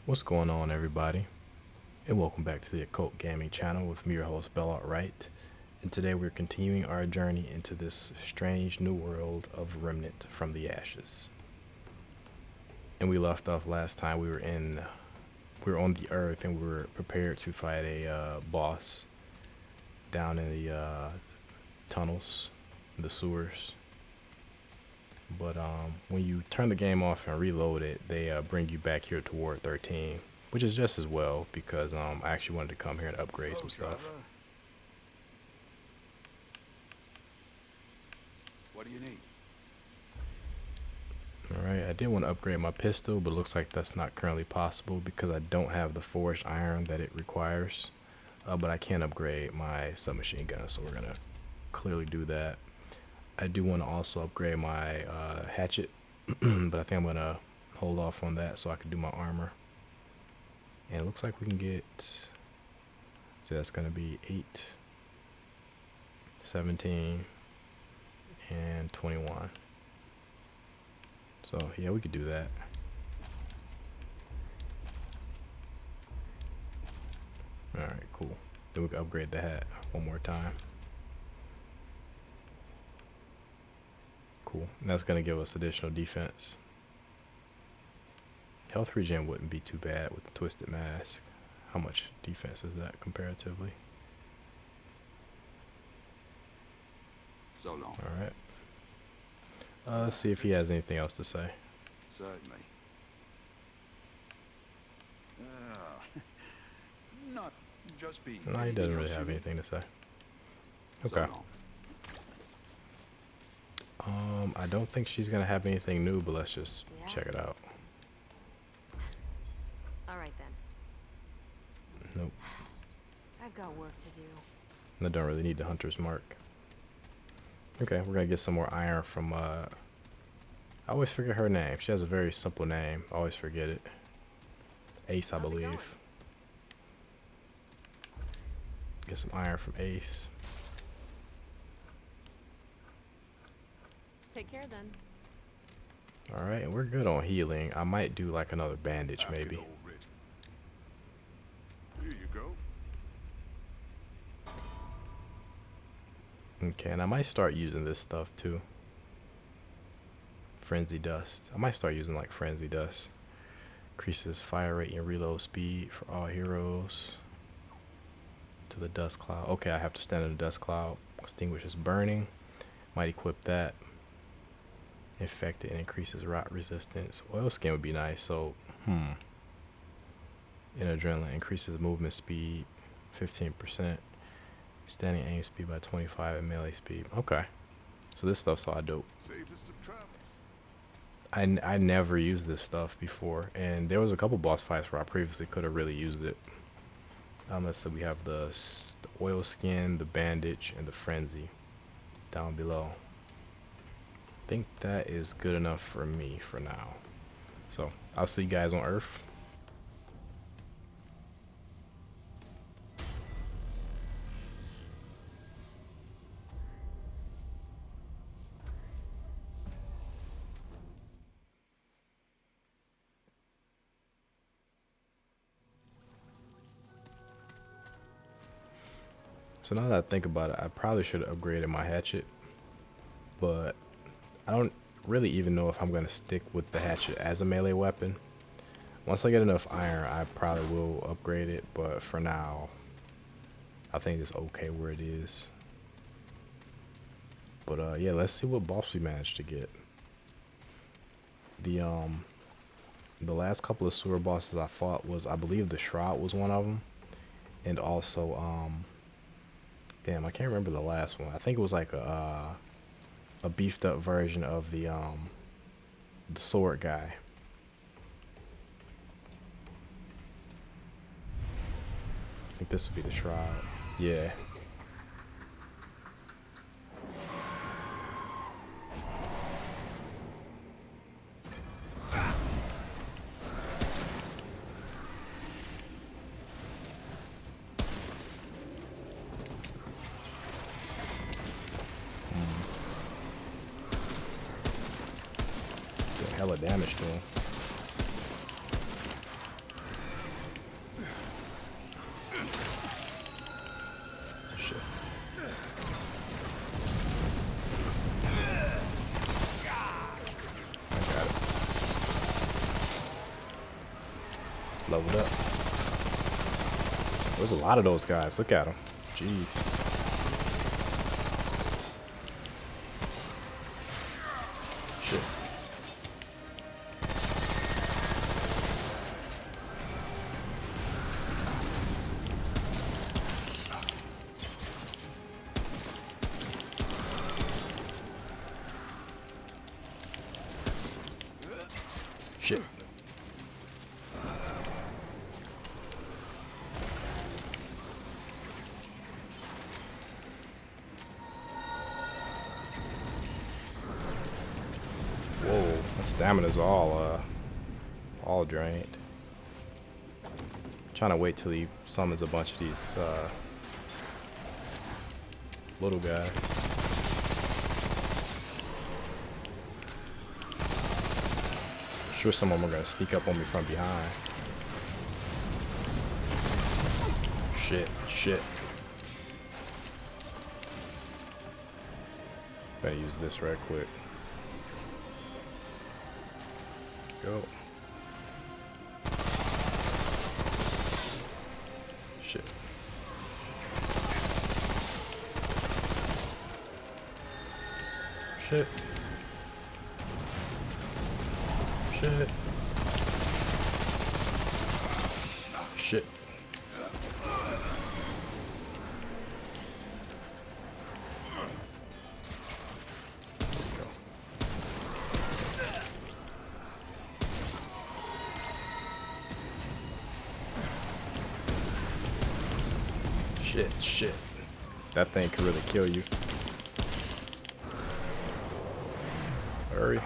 What's going on, everybody, and welcome back to the Occult Gaming channel with me, your host Bellart Wright. And today we're continuing our journey into this strange new world of Remnant from the Ashes. And we left off last time. We were on the Earth, and we were prepared to fight a boss down in the tunnels, the sewers. But when you turn the game off and reload it, they bring you back here to Ward 13, which is just as well because I actually wanted to come here and upgrade some stuff. What do you need? Alright, I did want to upgrade my pistol, but it looks like that's not currently possible because I don't have the forged iron that it requires. But I can upgrade my submachine gun, so we're going to clearly do that. I do want to also upgrade my hatchet, but I think I'm going to hold off on that so I can do my armor. And it looks like we can get, so that's going to be 8, 17, and 21. So yeah, we could do that. Alright, cool. Then we can upgrade the hat one more time. Cool. And that's going to give us additional defense. Health regen wouldn't be too bad with the twisted mask. How much defense is that comparatively? So long. Alright. Let's see if he has anything else to say. Certainly. Not just being. No, he doesn't really have anything to say. Okay. So long. I don't think she's gonna have anything new, but let's just check it out. All right then. Nope. I've got work to do. I don't really need the hunter's mark. Okay, we're gonna get some more iron from I always forget her name. She has a very simple name. I always forget it. Ace, I How's it going? believe. Get some iron from Ace. Take care then. Alright, and we're good on healing. I might do like another bandage maybe. Here you go. Okay, and I might start using this stuff too. Frenzy Dust. I might start using like Frenzy Dust. Increases fire rate and reload speed for all heroes. To the dust cloud. Okay, I have to stand in the dust cloud. Extinguishes burning. Might equip that. Infected and increases rot resistance. Oil skin would be nice. So, And adrenaline increases movement speed 15%. Standing aim speed by 25 and melee speed. Okay. So this stuff's all dope. Safest of travels. I never used this stuff before, and there was a couple boss fights where I previously could have really used it. Let's say we have the oil skin, the bandage, and the frenzy down below. I think that is good enough for me for now. So I'll see you guys on Earth. So now that I think about it, I probably should have upgraded my hatchet, but I don't really even know if I'm going to stick with the hatchet as a melee weapon. Once I get enough iron, I probably will upgrade it, but for now, I think it's okay where it is. But yeah, let's see what boss we managed to get. The last couple of sewer bosses I fought was, I believe the Shroud was one of them, and also damn, I can't remember the last one. I think it was like a beefed up version of the sword guy. I think this would be the Shroud. Yeah. Hella damage to him. Leveled up. There's a lot of those guys. Look at them. Jeez. Shit. Shit. Whoa, my stamina's all drained. Trying to wait till he summons a bunch of these little guys. Sure, some of them are gonna sneak up on me from behind. Shit. Better use this right quick. Go. Shit. Shit. Shit. Shit. Go. Shit. That thing could really kill you. Hurry.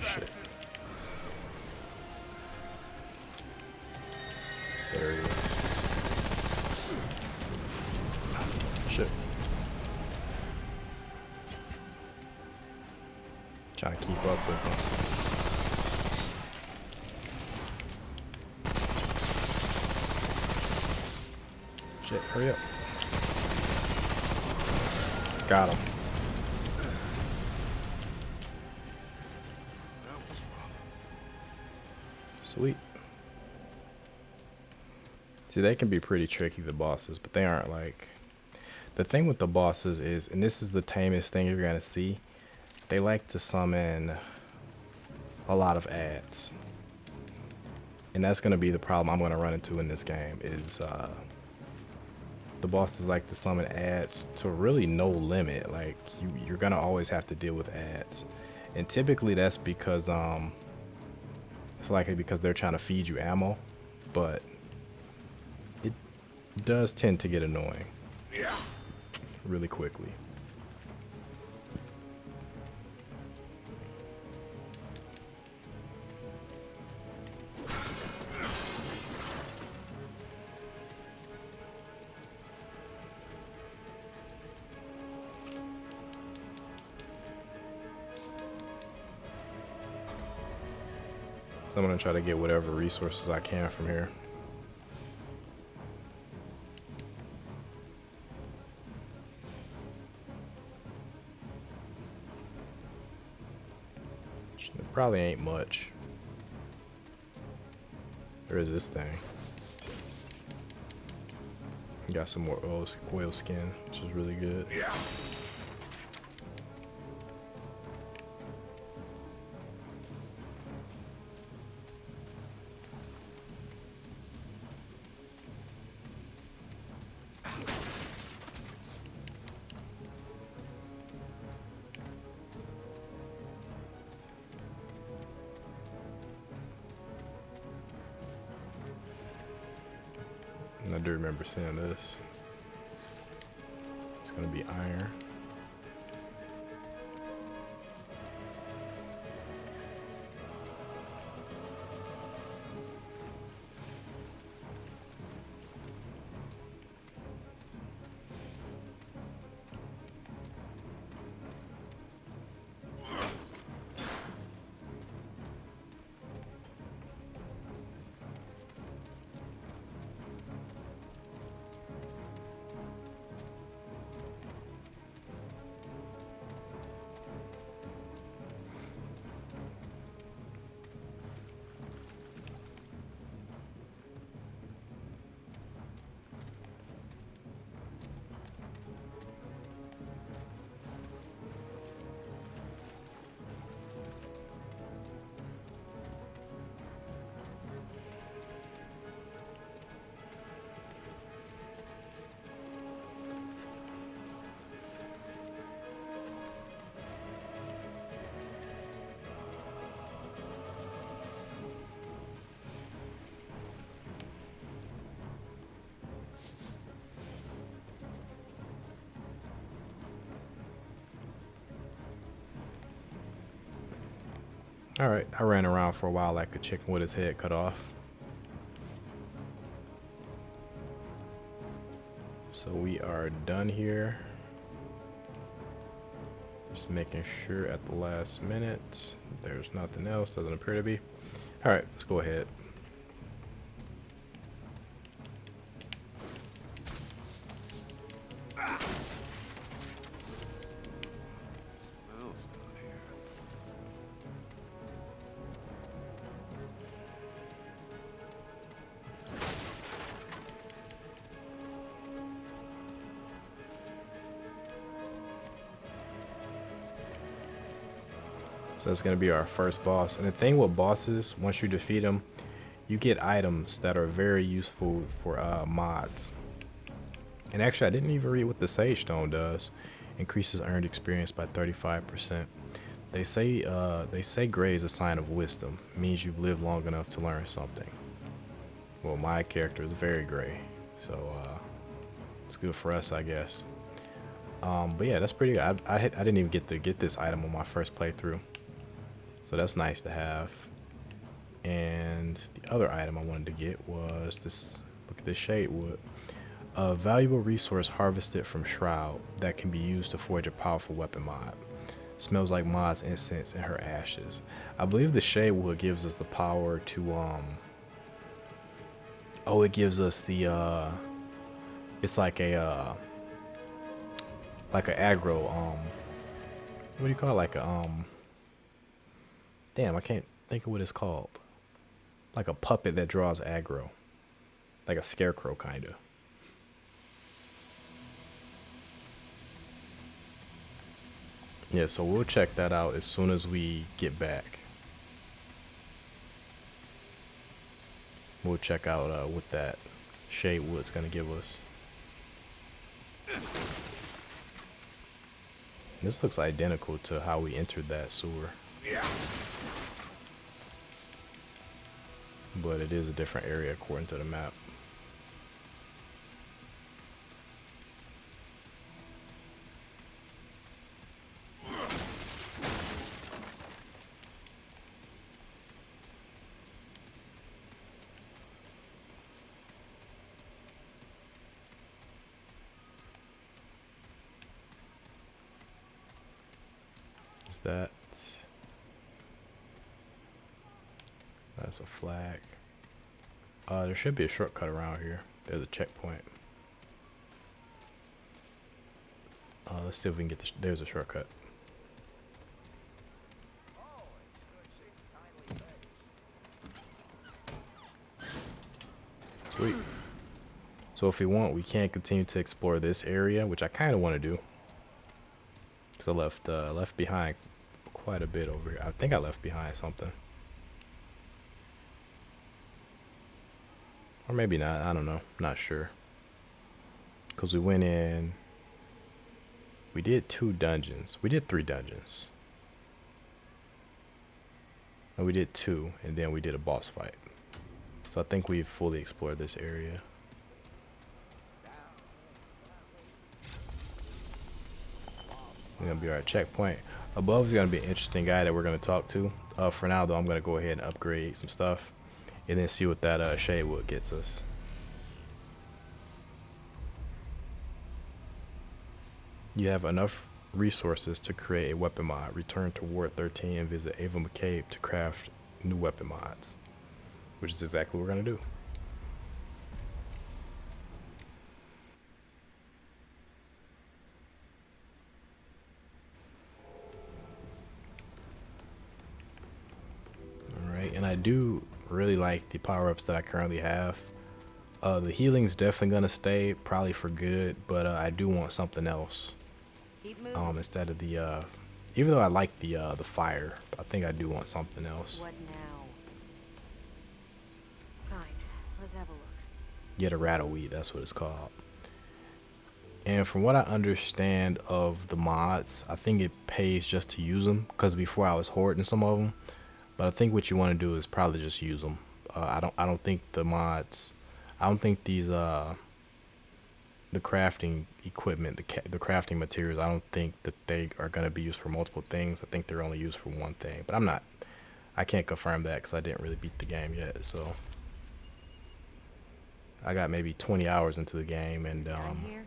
Shit. There he is. Shit. Trying to keep up with him. Shit, hurry up. Got him. Sweet. See, they can be pretty tricky, the bosses, but they aren't like... The thing with the bosses is, and this is the tamest thing you're gonna see, they like to summon a lot of ads. And that's gonna be the problem I'm gonna run into in this game, is the bosses like to summon ads to really no limit. Like, you're gonna always have to deal with ads. And typically that's because it's likely because they're trying to feed you ammo, but it does tend to get annoying really quickly. So I'm gonna try to get whatever resources I can from here. There probably ain't much. There is this thing. Got some more oil skin, which is really good. I do remember seeing this. It's gonna be iron. Alright, I ran around for a while like a chicken with his head cut off. So we are done here. Just making sure at the last minute there's nothing else, doesn't appear to be. Alright, let's go ahead. Smells down here. So that's going to be our first boss. And the thing with bosses, once you defeat them, you get items that are very useful for mods. And actually, I didn't even read what the Sage Stone does. Increases earned experience by 35%. They say gray is a sign of wisdom. Means you've lived long enough to learn something. Well, my character is very gray, so it's good for us, I guess. But yeah, that's pretty good. I didn't even get to get this item on my first playthrough. So that's nice to have. And the other item I wanted to get was this. Look at this Shadewood. A valuable resource harvested from SHROUD that can be used to forge a powerful weapon mod. Smells like Mod's incense and her ashes. I believe the Shadewood gives us the power to oh, it gives us the it's like a aggro what do you call it? Like a damn, I can't think of what it's called. Like a puppet that draws aggro. Like a scarecrow kinda. Yeah, so we'll check that out as soon as we get back. We'll check out what that Shadewood's gonna give us. This looks identical to how we entered that sewer. Yeah. But it is a different area according to the map. Is that? That's a flag. There should be a shortcut around here. There's a checkpoint. Let's see if we can get this. There's a shortcut. Sweet. So if we want, we can continue to explore this area, which I kind of want to do. Cause I left behind quite a bit over here. I think I left behind something. Or maybe not. I don't know. Not sure. Because we went in. We did 2 dungeons. We did 3 dungeons. No, we did 2. And then we did a boss fight. So I think we've fully explored this area. It's going to be our checkpoint. Above is going to be an interesting guy that we're going to talk to. For now, though, I'm going to go ahead and upgrade some stuff. And then see what that Shadewood gets us. You have enough resources to create a weapon mod. Return to Ward 13 and visit Ava McCabe to craft new weapon mods. Which is exactly what we're going to do. Alright, and I do really like the power-ups that I currently have. The healing's definitely gonna stay, probably for good, but I do want something else. Instead of the even though I like the fire, I think I do want something else. What now? Fine, let's have a look. Get a rattle weed, that's what it's called. And from what I understand of the mods, I think it pays just to use them, because before I was hoarding some of them. But I think what you want to do is probably just use them. I don't think the mods. I don't think these the crafting equipment, the crafting materials. I don't think that they are going to be used for multiple things. I think they're only used for one thing. But I'm not I can't confirm that because I didn't really beat the game yet. So I got maybe 20 hours into the game, and Done here?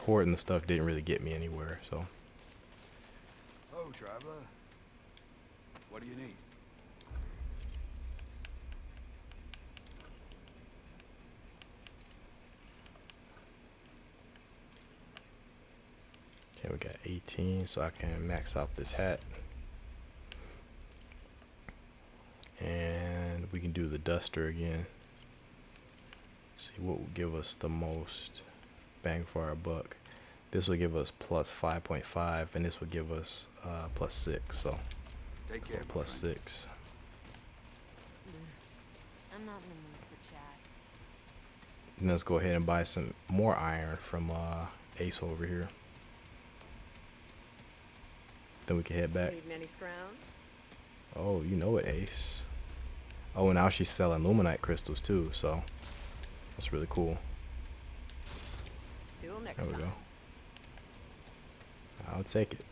hoarding the stuff didn't really get me anywhere. So Oh, traveler. What do you need? okay, we got 18, so I can max out this hat. And we can do the duster again. See what will give us the most bang for our buck. This will give us plus 5.5, and this will give us plus 6. So Take care. plus 6. I'm not in the mood for chat. And let's go ahead and buy some more iron from Ace over here. Then we can head back. Needing any scrounge? Oh, you know it, Ace. Oh, and now she's selling luminite crystals too, so that's really cool. Till next There we time. go. I'll take it.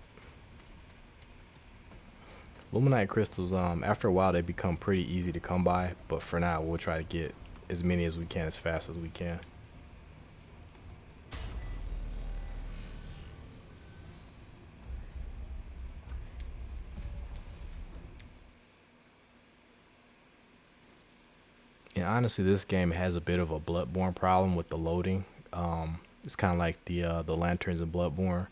Luminite crystals, after a while they become pretty easy to come by, but for now we'll try to get as many as we can as fast as we can. And honestly, this game has a bit of a Bloodborne problem with the loading. It's kind of like the lanterns in Bloodborne,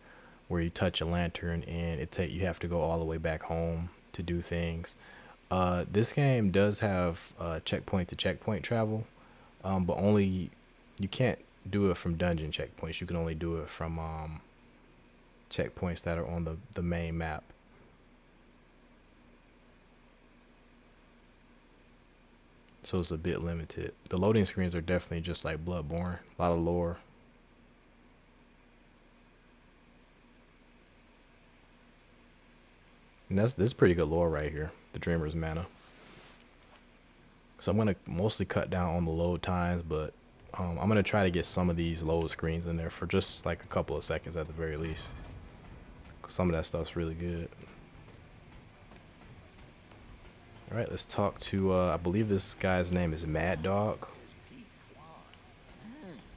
where you touch a lantern and you have to go all the way back home to do things. This game does have checkpoint to checkpoint travel, but only you can't do it from dungeon checkpoints. You can only do it from checkpoints that are on the main map. So it's a bit limited. The loading screens are definitely just like Bloodborne. A lot of lore. And this is pretty good lore right here. The Dreamer's Mana. So I'm going to mostly cut down on the load times, but I'm going to try to get some of these load screens in there for just like a couple of seconds at the very least. 'Cause some of that stuff's really good. All right, let's talk to, I believe this guy's name is Mad Dog.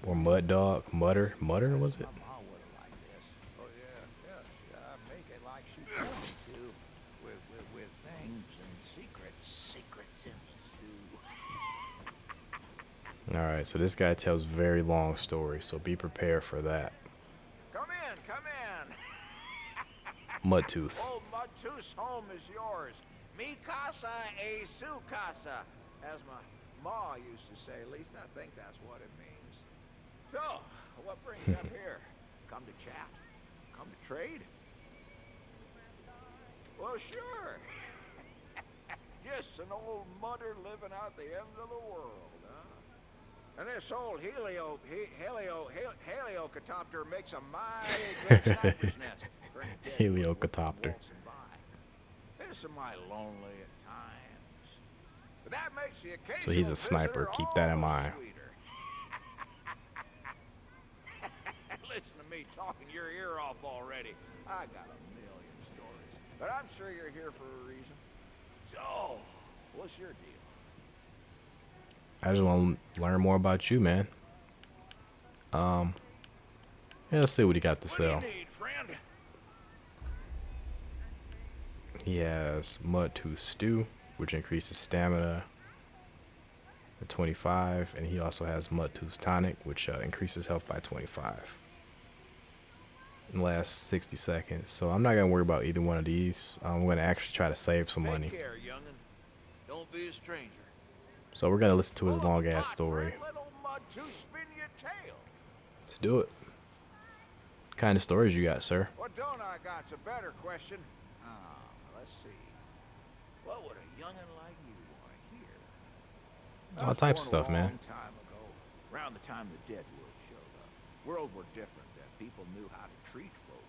Or Mud Dog. Mutter, was it? Oh, yeah, yeah. Make it like she told me to. With things and secrets in the stew. All right, so this guy tells very long stories, so be prepared for that. Come in. Mudtooth. Old Mudtooth's home is yours. Mi casa e su casa, as my ma used to say. At least I think that's what it means. So, what brings you up here? Come to chat? Come to trade? Well, sure. Just an old mudder living out the end of the world, huh? And this old heliocopter makes a mighty good sniper's nest for any dead Heliocopter. waltzing by. This am I lonely at times. But that makes the occasional So he's a sniper. visitor Keep that in all the mind. sweeter. Listen to me talking your ear off already. I got a million stories, but I'm sure you're here for a reason. So, what's your deal? I just want to learn more about you, man. Yeah, let's see what he got to What do sell. you need, friend? He has Mudtooth Stew, which increases stamina to 25, and he also has Mudtooth Tonic, which increases health by 25 in the last 60 seconds. So I'm not gonna worry about either one of these. I'm gonna actually try to save some money. Take care, young'un. Don't be a stranger. So we're gonna listen to his Hold long on, ass story. friend, let old Mudtooth spin your tail. Let's do it. What kind of stories you got, sir? What don't I got's a better question. Let's see. What would a young'un like you want to hear? I All was types of born stuff, a man. long time ago, around the time the Deadwood showed up. World were different then. People knew how to treat folk.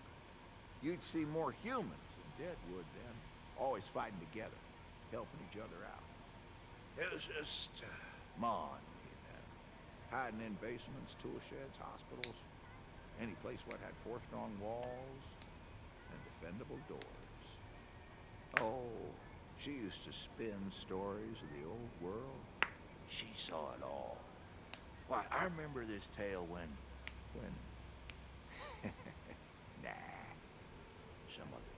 You'd see more humans in Deadwood then, always fighting together, helping each other out. It was just Ma and me then, hiding in basements, tool sheds, hospitals, any place what had 4 strong walls and defendable doors. Oh, she used to spin stories of the old world. She saw it all. Why, I remember this tale when... Nah, some other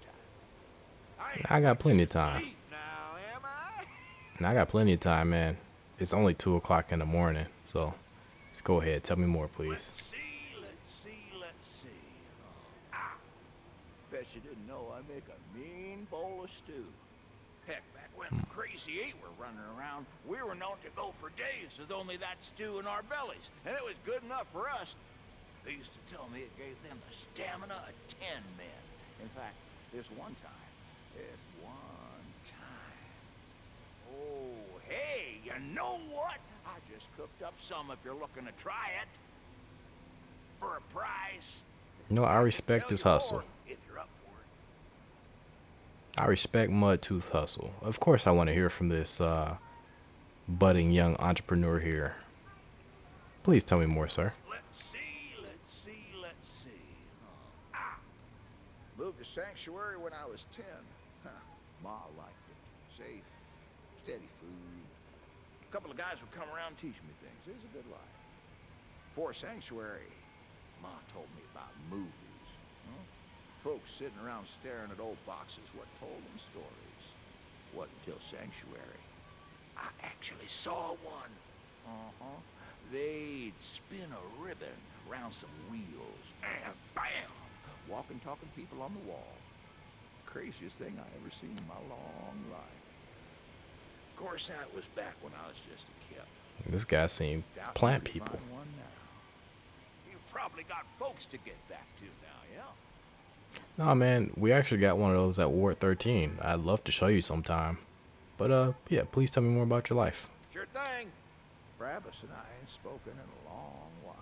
time. I got plenty of time. Sleep now, am I? I got plenty of time, man. It's only 2 o'clock in the morning, so just go ahead. Tell me more, please. Let's see. Ah, bet you didn't know I make a mean bowl of stew. Heck, back when the Crazy Eight were running around, we were known to go for days with only that stew in our bellies, and it was good enough for us. They used to tell me it gave them the stamina of 10 men. In fact, this one time. Oh, hey, you know what? I just cooked up some if you're looking to try it. For a price. You know, I respect his hustle. If you're up for it. I respect Mudtooth's hustle. Of course, I want to hear from this budding young entrepreneur here. Please tell me more, sir. Let's see. Moved to Sanctuary when I was 10. Ma liked it. Safe, steady food. A couple of guys would come around and teach me things. It was a good life. Before Sanctuary, Ma told me about movies. Folks sitting around staring at old boxes what told them stories. Wasn't until Sanctuary I actually saw one. They'd spin a ribbon around some wheels and bam! Walking, talking people on the wall. Craziest thing I ever seen in my long life. Of course, that was back when I was just a kid. This guy seemed Doubt plant you'd people. find one now. You've probably got folks to get back to now, yeah? Nah, man, we actually got one of those at Ward 13. I'd love to show you sometime. But, yeah, please tell me more about your life. Sure thing. Brabus and I ain't spoken in a long while.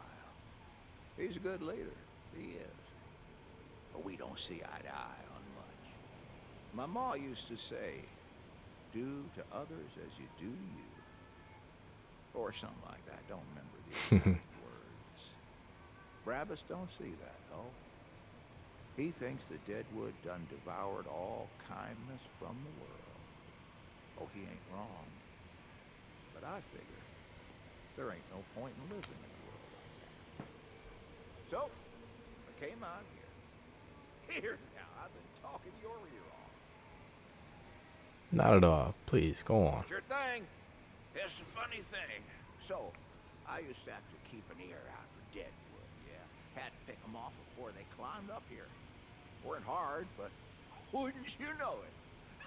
He's a good leader. He is. But we don't see eye to eye on much. My ma used to say, do to others as you do to you. Or something like that. Don't remember the exact words. Brabus don't see that, though. He thinks the Deadwood done devoured all kindness from the world. Oh, he ain't wrong. But I figure there ain't no point in living in a world like that. So, I came out here. Here now, I've been talking your ear off. Not at all. Please, go on. Sure thing. It's a funny thing. So, I used to have to keep an ear out for Deadwood, yeah. Had to pick them off before they climbed up here. Weren't hard, but wouldn't you know it?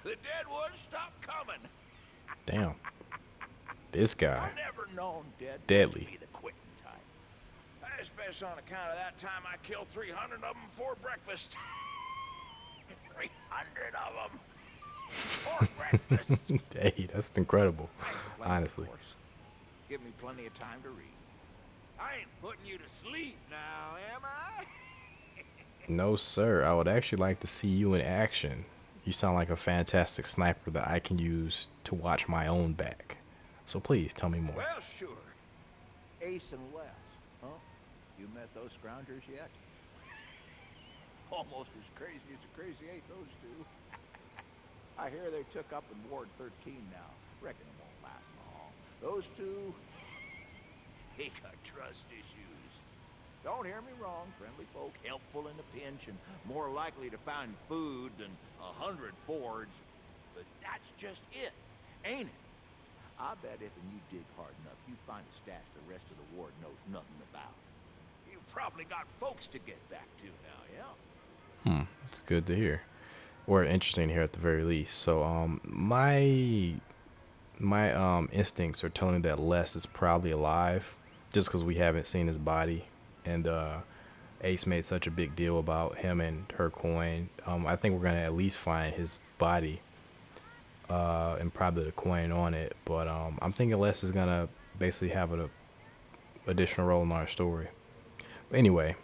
The Deadwood stopped coming. Damn. This guy. I never known Deadwood Deadly. to be the quitting type. Especially on account of that time I killed 300 of them before breakfast. 300 of them before breakfast. Hey, that's incredible. I ain't complaining, Honestly. of course. Give me plenty of time to read. I ain't putting you to sleep now, am I? No, sir. I would actually like to see you in action. You sound like a fantastic sniper that I can use to watch my own back. So please, tell me more. Well, sure. Ace and Wes, huh? You met those scroungers yet? Almost as crazy as the Crazy Eight, those two. I hear they took up in Ward 13 now. Reckon it won't last long. Those two, they got trust issues. Don't hear me wrong, friendly folk, helpful in a pinch and more likely to find food than 100 Fords. But that's just it, ain't it? I bet if you dig hard enough, you'd find a stash the rest of the ward knows nothing about. You've probably got folks to get back to now, yeah? It's good to hear. Or interesting to hear at the very least. So, my instincts are telling me that Les is probably alive just because we haven't seen his body. And Ace made such a big deal about him and her coin. I think we're going to at least find his body and probably the coin on it. But I'm thinking Les is going to basically have an additional role in our story. But anyway,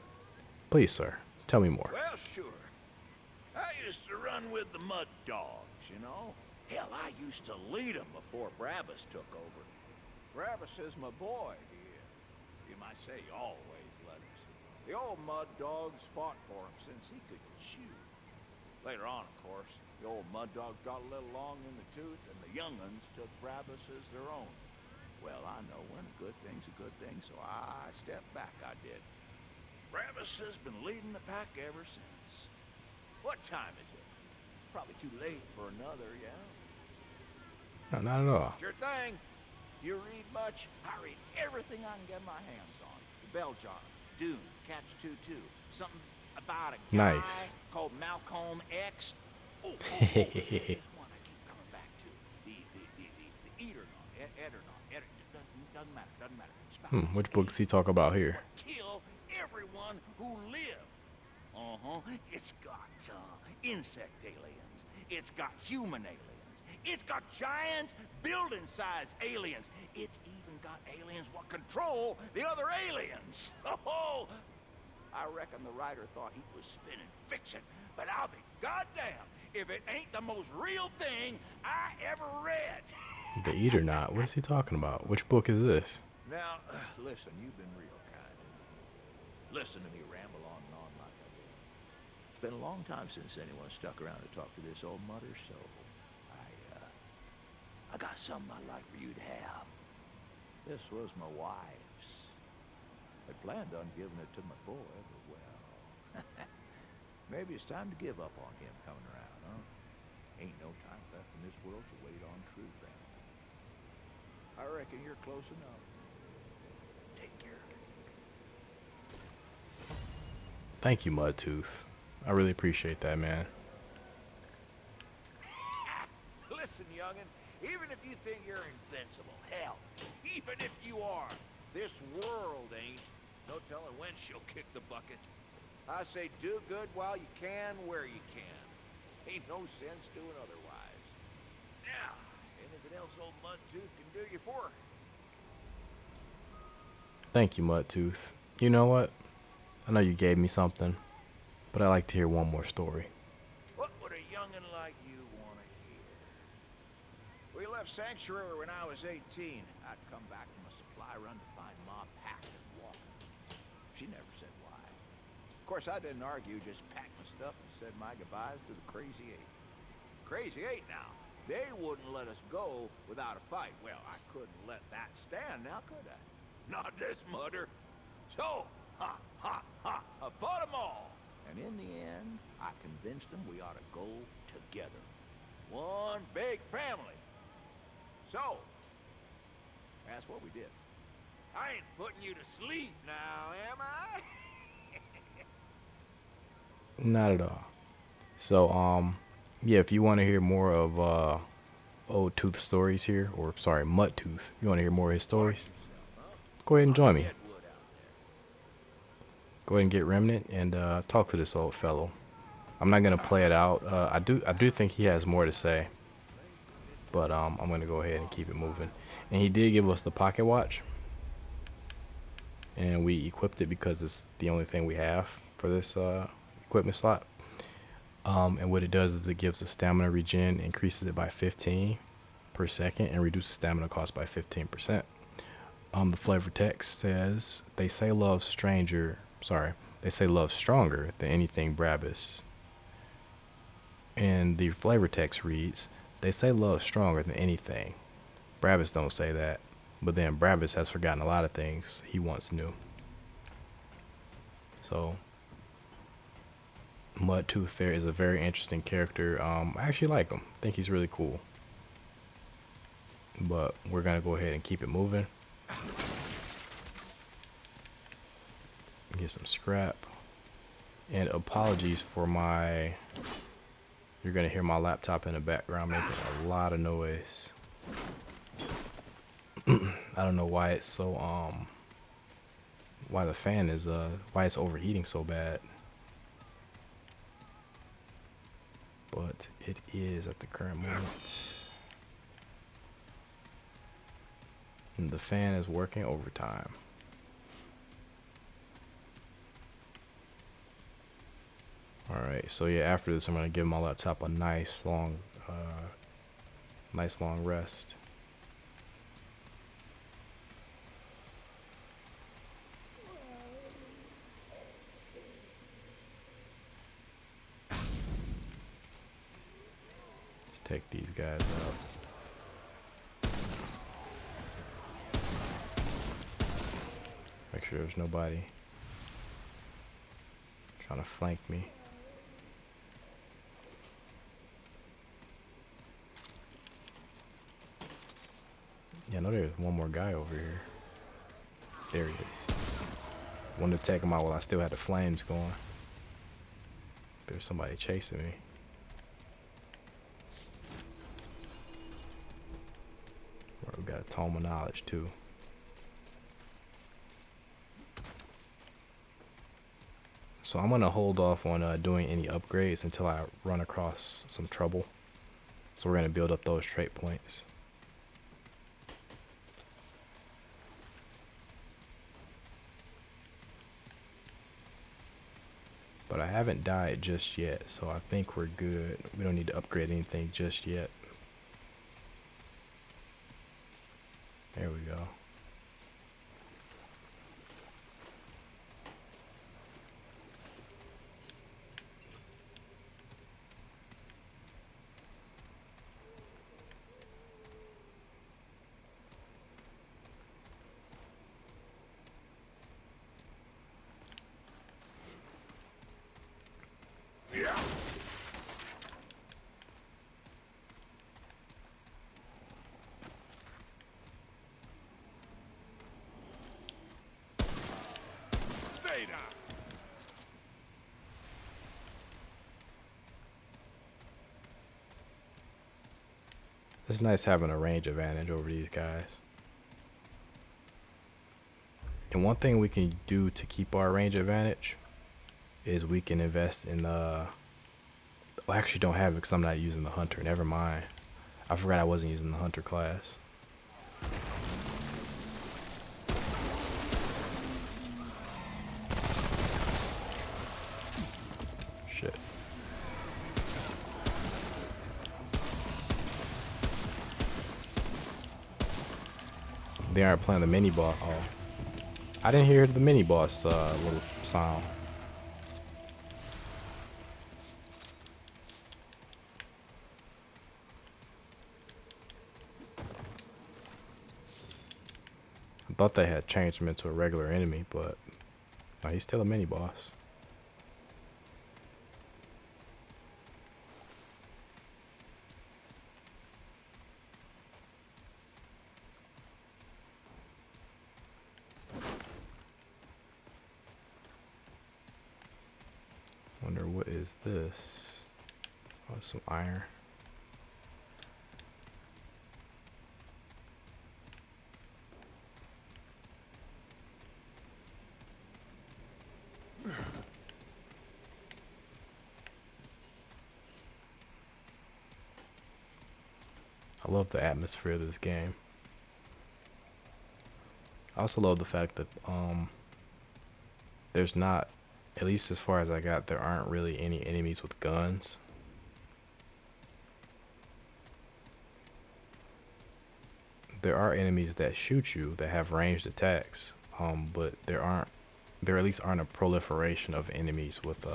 please, sir, tell me more. Well, sure. I used to run with the Mud Dogs, you know? Hell, I used to lead them before Brabus took over. Brabus is my boy, you might say he always let us. The old Mud Dogs fought for him since he could chew. Later on, of course, The old mud dog got a little long in the tooth, and the young'uns took Brabus as their own. Well, I know when a good thing's a good thing, so I stepped back, I did. Brabus has been leading the pack ever since. What time is it? Probably too late for another, yeah? No, not at all. Sure thing. You read much? I read everything I can get my hands on. The Bell Jar, Dune, Catch 2-2, something about a guy Nice. called Malcolm X. Oh, this is one I keep coming back to. The Eternon, doesn't matter. Which book does he talk about here? Kill everyone who lives. It's got insect aliens. It's got human aliens. It's got giant building-sized aliens. It's even got aliens what control the other aliens. Oh, I reckon the writer thought he was spinning fiction, but I'll be goddamn if it ain't the most real thing I ever read. The Eater Knot. What is he talking about? Which book is this? Now, listen, you've been real kind to me. Listen to me ramble on and on like I did. It's been a long time since anyone stuck around to talk to this old mother, so I got something I'd like for you to have. This was my wife's. I planned on giving it to my boy, but well, maybe it's time to give up on him coming around, huh? Ain't no time left in this world to wait on true family. I reckon you're close enough. Take care. Thank you, Mudtooth. I really appreciate that, man. Listen, youngin', even if you think you're invincible, hell, even if you are, this world ain't. No telling when she'll kick the bucket. I say do good while you can, where you can. Ain't no sense doing otherwise. Now, anything else old Mudtooth can do you for? Thank you, Mudtooth. You know what? I know you gave me something, but I'd like to hear one more story. What would a youngin' like you want to hear? We left Sanctuary when I was 18. I'd come back from a supply run to find Ma packed and walking. She never said why. Of course, I didn't argue, just packed my stuff and said my goodbyes to the Crazy Eight. Crazy Eight now. They wouldn't let us go without a fight. Well, I couldn't let that stand now, could I? Not this mudder. So, I fought them all. And in the end, I convinced them we ought to go together. One big family. So, that's what we did. I ain't putting you to sleep now, am I? Not at all. So, yeah, if you want to hear more of Old Tooth stories here, or sorry, Mudtooth, you want to hear more of his stories, go ahead and join me. Go ahead and get Remnant and talk to this old fellow. I'm not gonna play it out. I do think he has more to say, but I'm gonna go ahead and keep it moving. And he did give us the pocket watch, and we equipped it because it's the only thing we have for this equipment slot. And what it does is it gives a stamina regen, increases it by 15 per second, and reduces stamina cost by 15%. The flavor text says they say love stronger than anything Brabus. And the flavor text reads, they say love stronger than anything. Brabus don't say that, but then Brabus has forgotten a lot of things he once knew. So Mudtooth there is a very interesting character. I actually like him. I think he's really cool. But we're gonna go ahead and keep it moving. Get some scrap. And apologies for my... You're gonna hear my laptop in the background making a lot of noise. I don't know why it's so why the fan is why it's overheating so bad. But it is at the current moment. And the fan is working overtime. Alright, so yeah, after this I'm gonna give my laptop a nice long rest. Take these guys out. Make sure there's nobody trying to flank me. Yeah, I know there's one more guy over here. There he is. Wanted to take him out while I still had the flames going. There's somebody chasing me. We got a tome of knowledge too. So I'm gonna hold off on doing any upgrades until I run across some trouble. So we're gonna build up those trait points. But I haven't died just yet, so I think we're good. We don't need to upgrade anything just yet. There we go. It's nice having a range advantage over these guys. And one thing we can do to keep our range advantage is we can invest in well, I actually don't have it because I'm not using the hunter. Never mind. I forgot I wasn't using the hunter class. Shit. They aren't playing the mini boss. Oh, I didn't hear the mini boss little sound. I thought they had changed him into a regular enemy, but no, he's still a mini boss. Wonder what is this? Oh, some iron. I love the atmosphere of this game. I also love the fact that there's not, at least as far as I got, there aren't really any enemies with guns. There are enemies that shoot you that have ranged attacks, but there at least aren't a proliferation of enemies with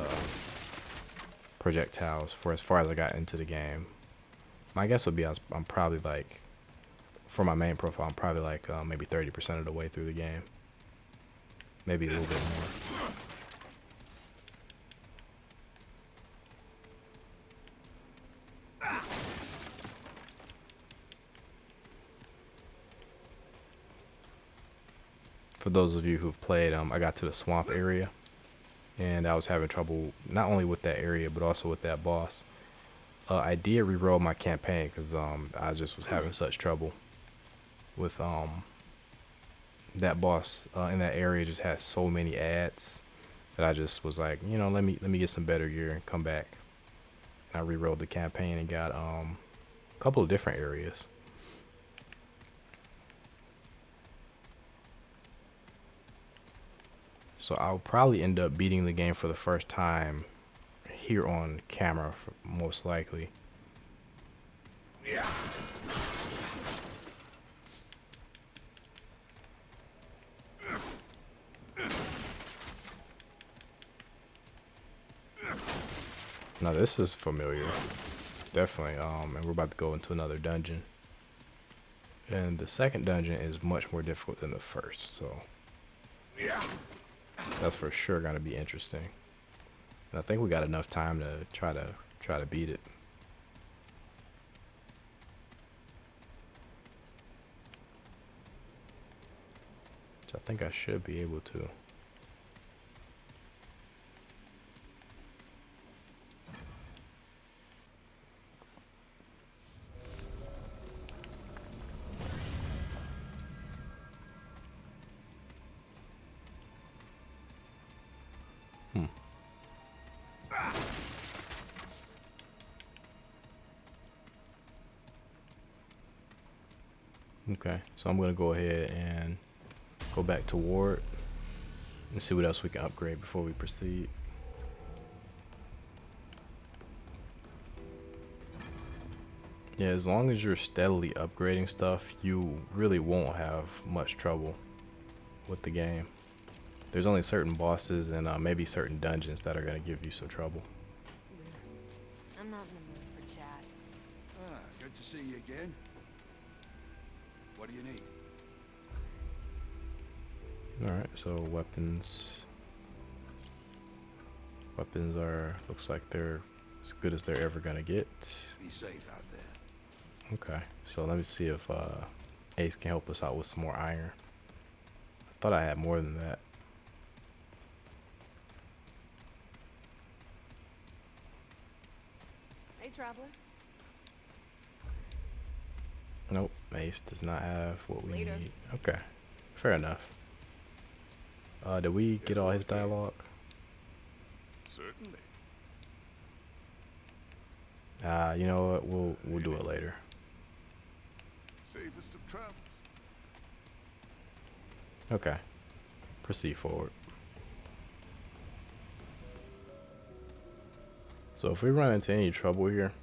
projectiles for as far as I got into the game. My guess would be I'm probably like, for my main profile, I'm probably like maybe 30% of the way through the game. Maybe a little bit more. For those of you who've played, I got to the swamp area, and I was having trouble not only with that area but also with that boss. I did reroll my campaign because I just was having such trouble with that boss in that area. Just had so many ads that I just was like, you know, let me get some better gear and come back. I rerolled the campaign and got a couple of different areas. So I'll probably end up beating the game for the first time here on camera, most likely. Yeah. Now this is familiar. definitely. And we're about to go into another dungeon. And the second dungeon is much more difficult than the first, so that's for sure gonna be interesting. And I think we got enough time to try to beat it. Which I think I should be able to. Okay, so I'm gonna go ahead and go back to Ward and see what else we can upgrade before we proceed. Yeah, as long as you're steadily upgrading stuff, you really won't have much trouble with the game. There's only certain bosses and maybe certain dungeons that are gonna give you some trouble. I'm not in the mood for chat. Ah, good to see you again. What do you need? Alright, so weapons. Weapons are, looks like they're as good as they're ever gonna get. Be safe out there. Okay, so let me see if Ace can help us out with some more iron. I thought I had more than that. Hey, traveler. Nope, Ace does not have what we Later. need. Okay, fair enough. Did we get all his dialogue? Certainly. You know what? We'll do it later. Safest of travels. Okay, proceed forward. So if we run into any trouble here,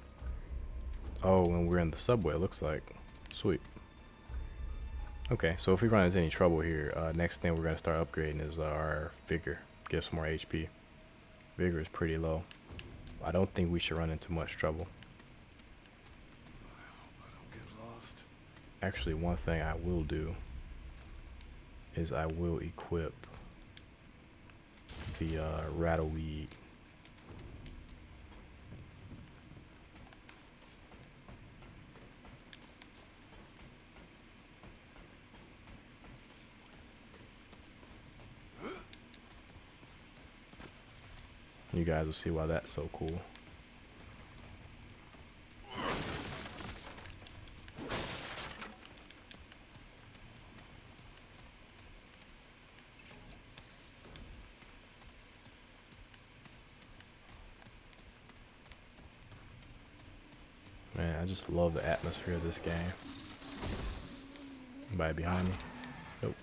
oh, and we're in the subway, it looks like. Sweet. Okay, so if we run into any trouble here, next thing we're gonna start upgrading is our vigor. Get some more HP. Vigor is pretty low. I don't think we should run into much trouble. I hope I don't get lost. Actually, one thing I will do is I will equip the Rattle weed. You guys will see why that's so cool. Man, I just love the atmosphere of this game. Anybody behind me? Nope.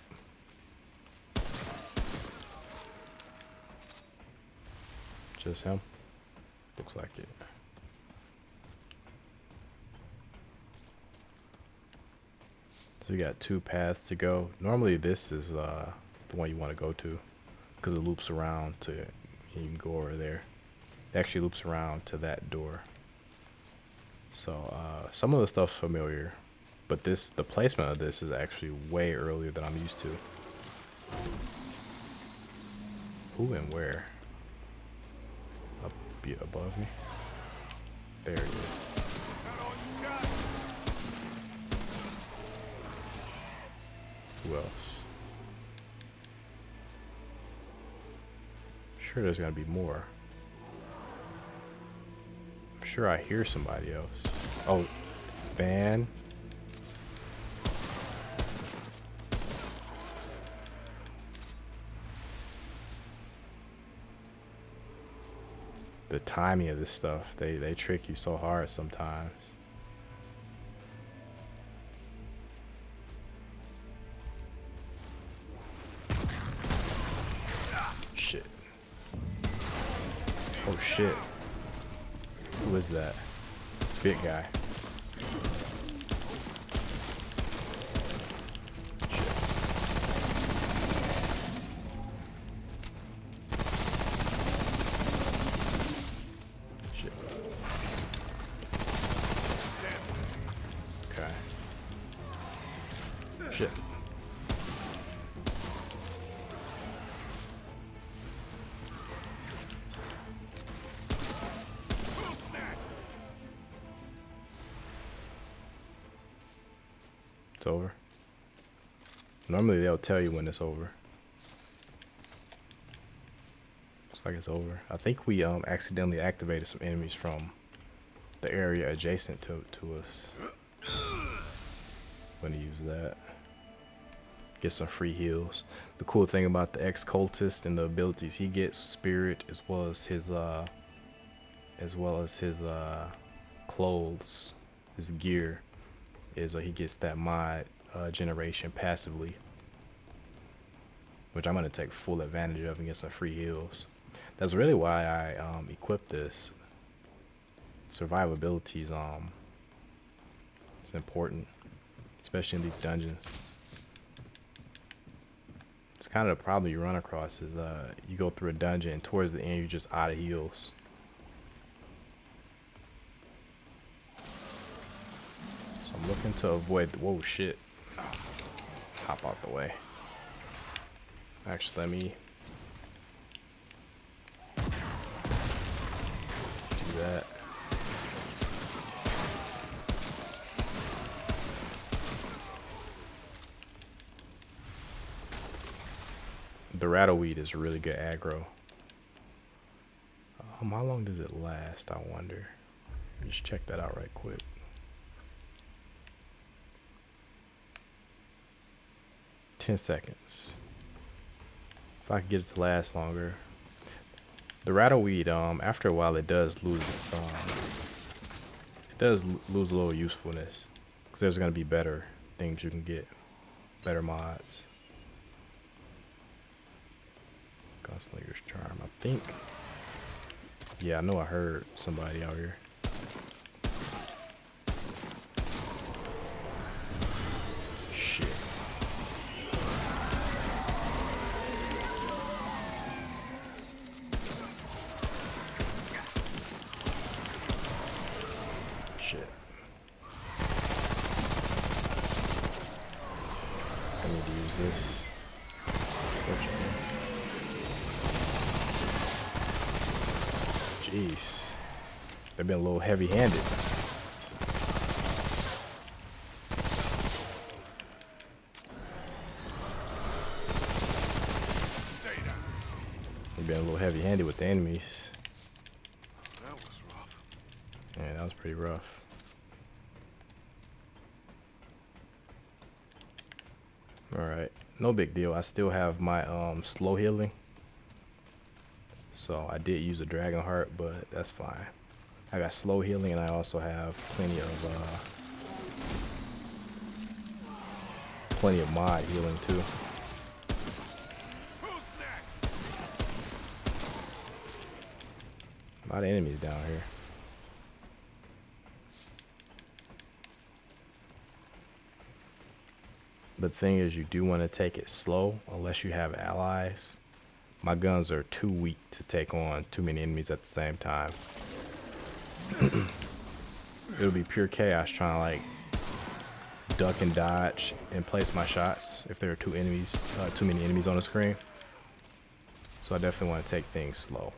Just him? Looks like it. So we got two paths to go. Normally this is the one you want to go to because it loops around to, you can go over there. It actually loops around to that door. So some of the stuff's familiar, but the placement of this is actually way earlier than I'm used to. Who and where? Up above me? There it is. Who else? Sure there's gotta be more. I'm sure I hear somebody else. Oh, Span. The timing of this stuff, they trick you so hard sometimes. Shit. Oh shit. Who is that? Big guy. Shit. It's over. Normally they'll tell you when it's over. Looks like it's over. I think we accidentally activated some enemies from the area adjacent to us. I'm gonna use that. Get some free heals. The cool thing about the ex-cultist and the abilities he gets, spirit as well as his clothes, his gear, is he gets that mod generation passively, which I'm gonna take full advantage of and get some free heals. That's really why I equipped this. Survivability is it's important, especially in these dungeons. It's kind of the problem you run across is you go through a dungeon and towards the end you're just out of heals. So I'm looking to avoid. Whoa, shit! Hop out the way. Actually, let me do that. The rattle weed is really good aggro. How long does it last, I wonder? Just check that out right quick. $10 seconds. If I could get it to last longer. The rattle weed, after a while it does lose its lose a little usefulness. Because there's gonna be better things you can get. Better mods. Gunslinger's charm, I think. Yeah, I know I heard somebody out here. Shit. Shit. I need to use this. Jeez, they've been a little heavy-handed. They've been a little heavy-handed with the enemies. That was rough. Yeah, that was pretty rough. All right, no big deal. I still have my slow healing. So I did use a dragon heart, but that's fine. I got slow healing and I also have plenty of mod healing too. A lot of enemies down here. But the thing is, you do want to take it slow unless you have allies. My guns are too weak to take on too many enemies at the same time. It'll be pure chaos trying to like duck and dodge and place my shots if there are too many enemies on the screen. So I definitely want to take things slow.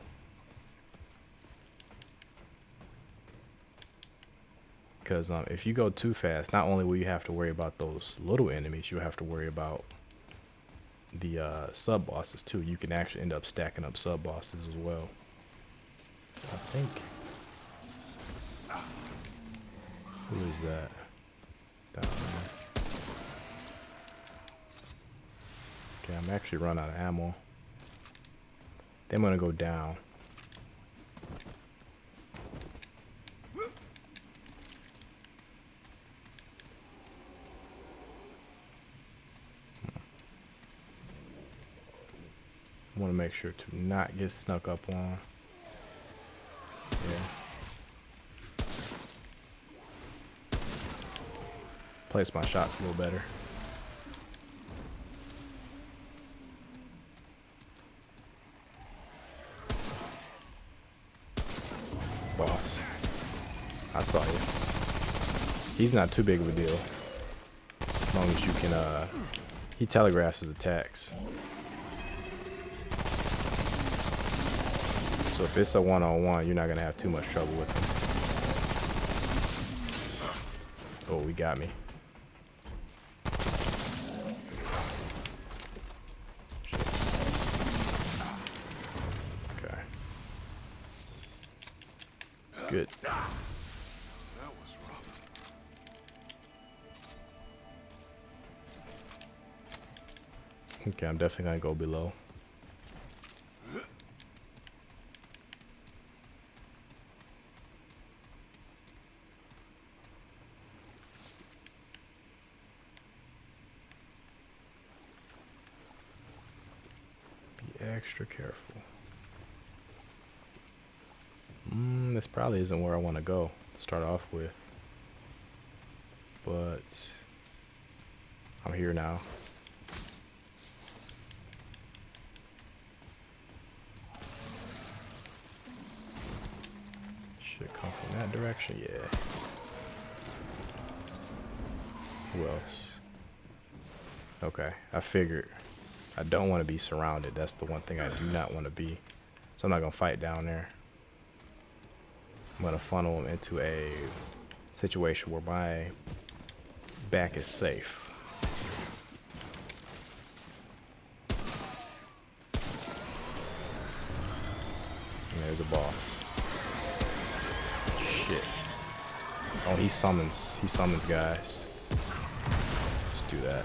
Because if you go too fast, not only will you have to worry about those little enemies, you'll have to worry about the sub bosses too. You can actually end up stacking up sub bosses as well. I think. Who is that? Down there. Okay, I'm actually running out of ammo. Then I'm gonna go down. I want to make sure to not get snuck up on. Yeah. Place my shots a little better. Boss. I saw you. He's not too big of a deal. As long as you can, he telegraphs his attacks. So if it's a one-on-one, you're not gonna have too much trouble with him. Oh, he got me. Shit. Okay. Good. That was rough. Okay, I'm definitely gonna go below. Be extra careful. This probably isn't where I want to go to start off with. But I'm here now. Should come from that direction, yeah. Who else? Okay, I figured. I don't want to be surrounded. That's the one thing I do not want to be. So I'm not going to fight down there. I'm going to funnel him into a situation where my back is safe. And there's a boss. Shit. Oh, he summons. He summons guys. Let's do that.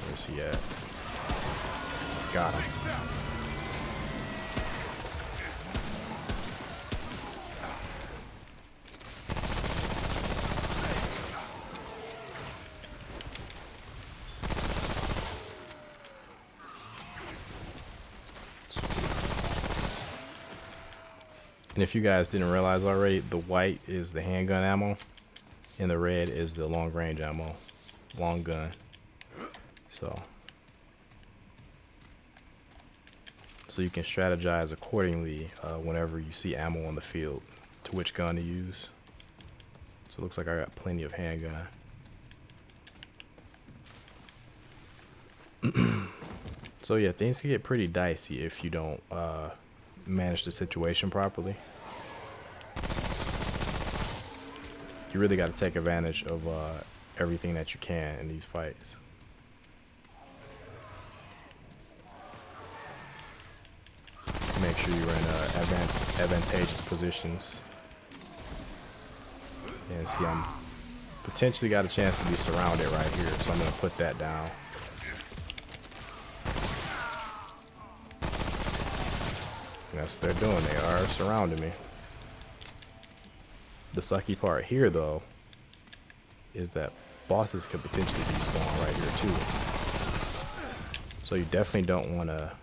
Where's he at? Got him. And if you guys didn't realize already, the white is the handgun ammo and the red is the long range ammo, long gun. So you can strategize accordingly whenever you see ammo on the field to which gun to use. So it looks like I got plenty of handgun. So yeah, things can get pretty dicey if you don't manage the situation properly. You really got to take advantage of everything that you can in these fights. Make sure you're in advantageous positions. And see, I'm potentially got a chance to be surrounded right here, so I'm going to put that down. That's what they're doing. They are surrounding me. The sucky part here, though, is that bosses could potentially despawn right here, too. So you definitely don't want to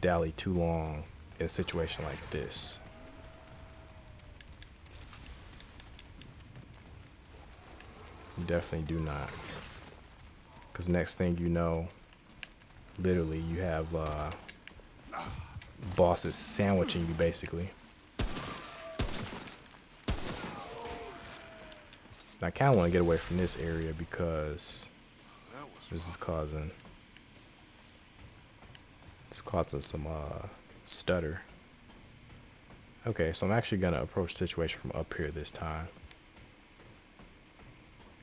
dally too long in a situation like this. You definitely do not. Because next thing you know, literally, you have bosses sandwiching you, basically. I kind of want to get away from this area because this is causing some stutter. Okay, so I'm actually gonna approach the situation from up here this time.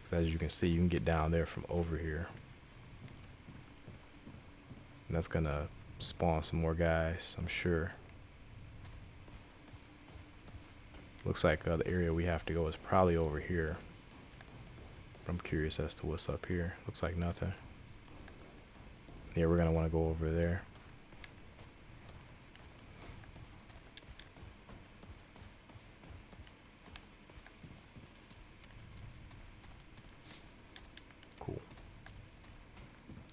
Because as you can see, you can get down there from over here. And that's gonna spawn some more guys, I'm sure. Looks like the area we have to go is probably over here. I'm curious as to what's up here. Looks like nothing. Yeah, we're gonna want to go over there. Cool.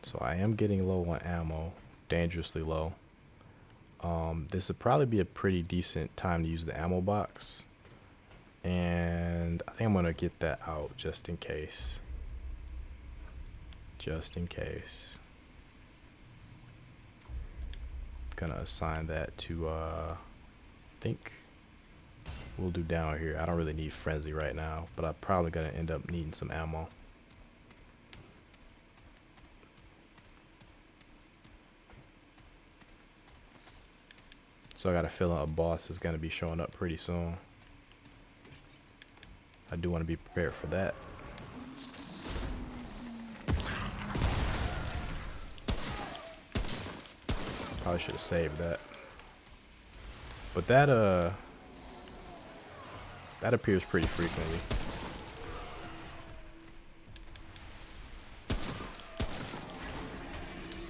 So I am getting low on ammo, dangerously low. This would probably be a pretty decent time to use the ammo box. And I think I'm gonna get that out just in case. Just in case. Gonna assign that to I think we'll do down here. I don't really need frenzy right now, but I'm probably gonna end up needing some ammo. So I got a feeling a boss is gonna be showing up pretty soon. I do want to be prepared for that. Probably should have saved that. But that appears pretty frequently.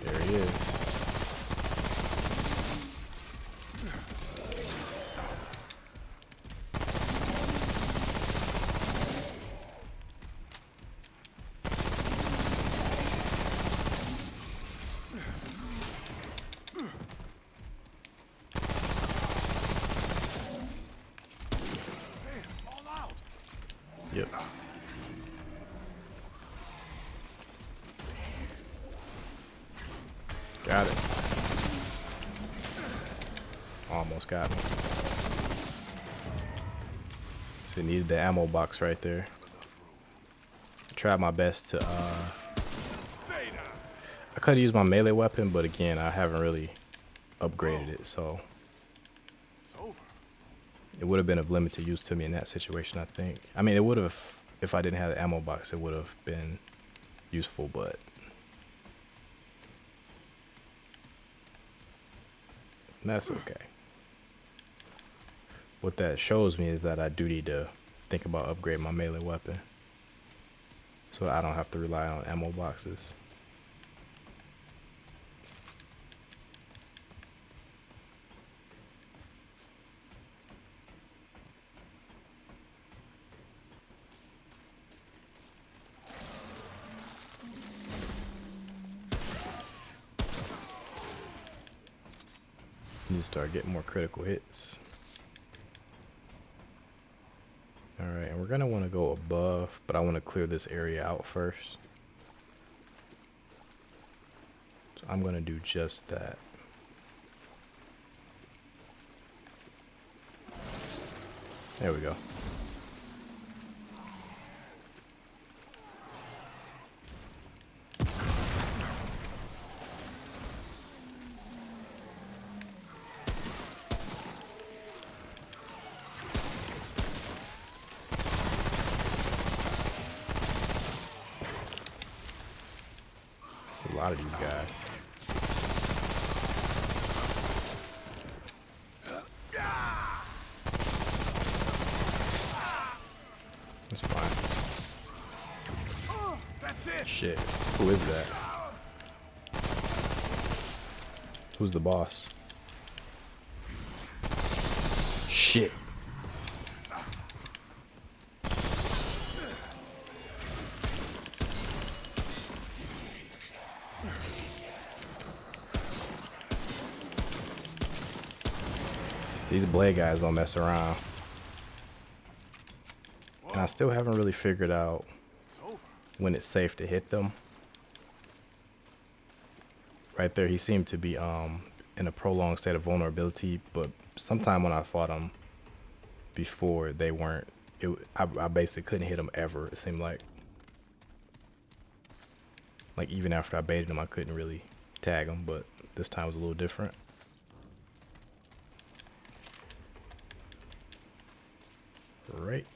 There he is. Yep. Got it. Almost got me. So needed the ammo box right there. I tried my best to I could have used my melee weapon, but again, I haven't really upgraded it, so it would have been of limited use to me in that situation, I think. I mean, it would have, if I didn't have the ammo box, it would have been useful, but that's okay. What that shows me is that I do need to think about upgrading my melee weapon so I don't have to rely on ammo boxes. Need to start getting more critical hits. Alright, and we're gonna want to go above, but I want to clear this area out first. So I'm gonna do just that. There we go. A lot of these guys. That's fine. That's it. Shit. Who is that? Who's the boss? Shit. These blade guys don't mess around. And I still haven't really figured out when it's safe to hit them. Right there, he seemed to be in a prolonged state of vulnerability, but sometime when I fought him before, they weren't. I basically couldn't hit them ever, it seemed like. Like even after I baited him, I couldn't really tag him, but this time was a little different. Right.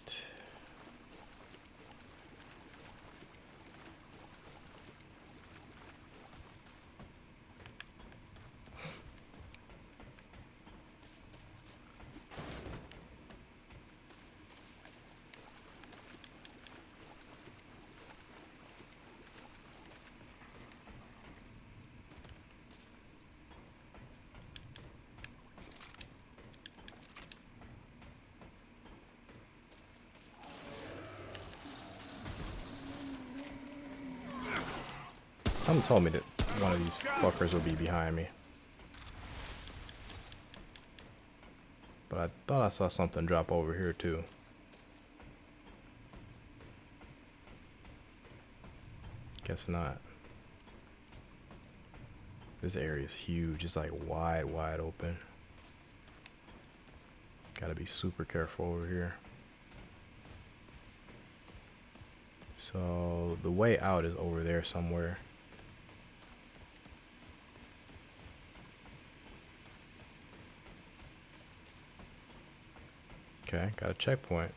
Someone told me that one of these fuckers would be behind me. But I thought I saw something drop over here too. Guess not. This area is huge. It's like wide open. Gotta be super careful over here. So the way out is over there somewhere. Okay, got a checkpoint.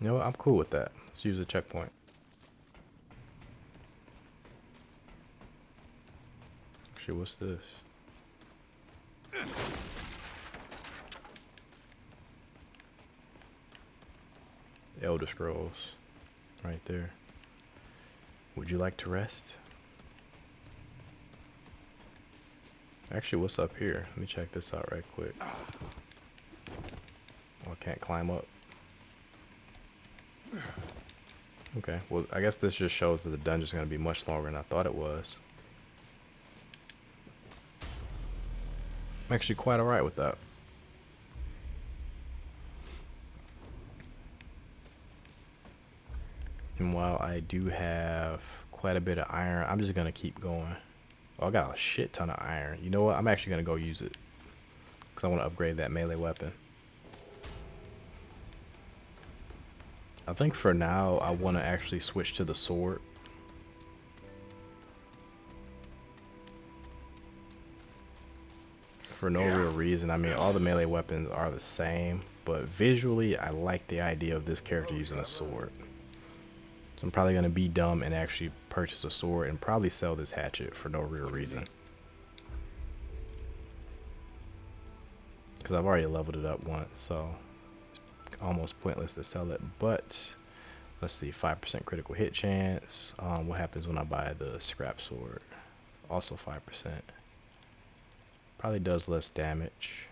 You know what? I'm cool with that. Let's use a checkpoint. Actually, what's this? Elder Scrolls. Right there. Would you like to rest? Actually, what's up here? Let me check this out right quick. Oh, I can't climb up. Okay, well, I guess this just shows that the dungeon's going to be much longer than I thought it was. I'm actually quite alright with that. And while I do have quite a bit of iron, I'm just going to keep going. Oh, I got a shit ton of iron. You know what? I'm actually going to go use it. Because I want to upgrade that melee weapon. I think for now, I want to actually switch to the sword. For no real reason. I mean, all the melee weapons are the same. But visually, I like the idea of this character using a sword. So I'm probably going to be dumb and actually purchase a sword and probably sell this hatchet for no real reason. Because I've already leveled it up once, so it's almost pointless to sell it. But let's see, 5% critical hit chance. What happens when I buy the scrap sword? Also 5%. Probably does less damage.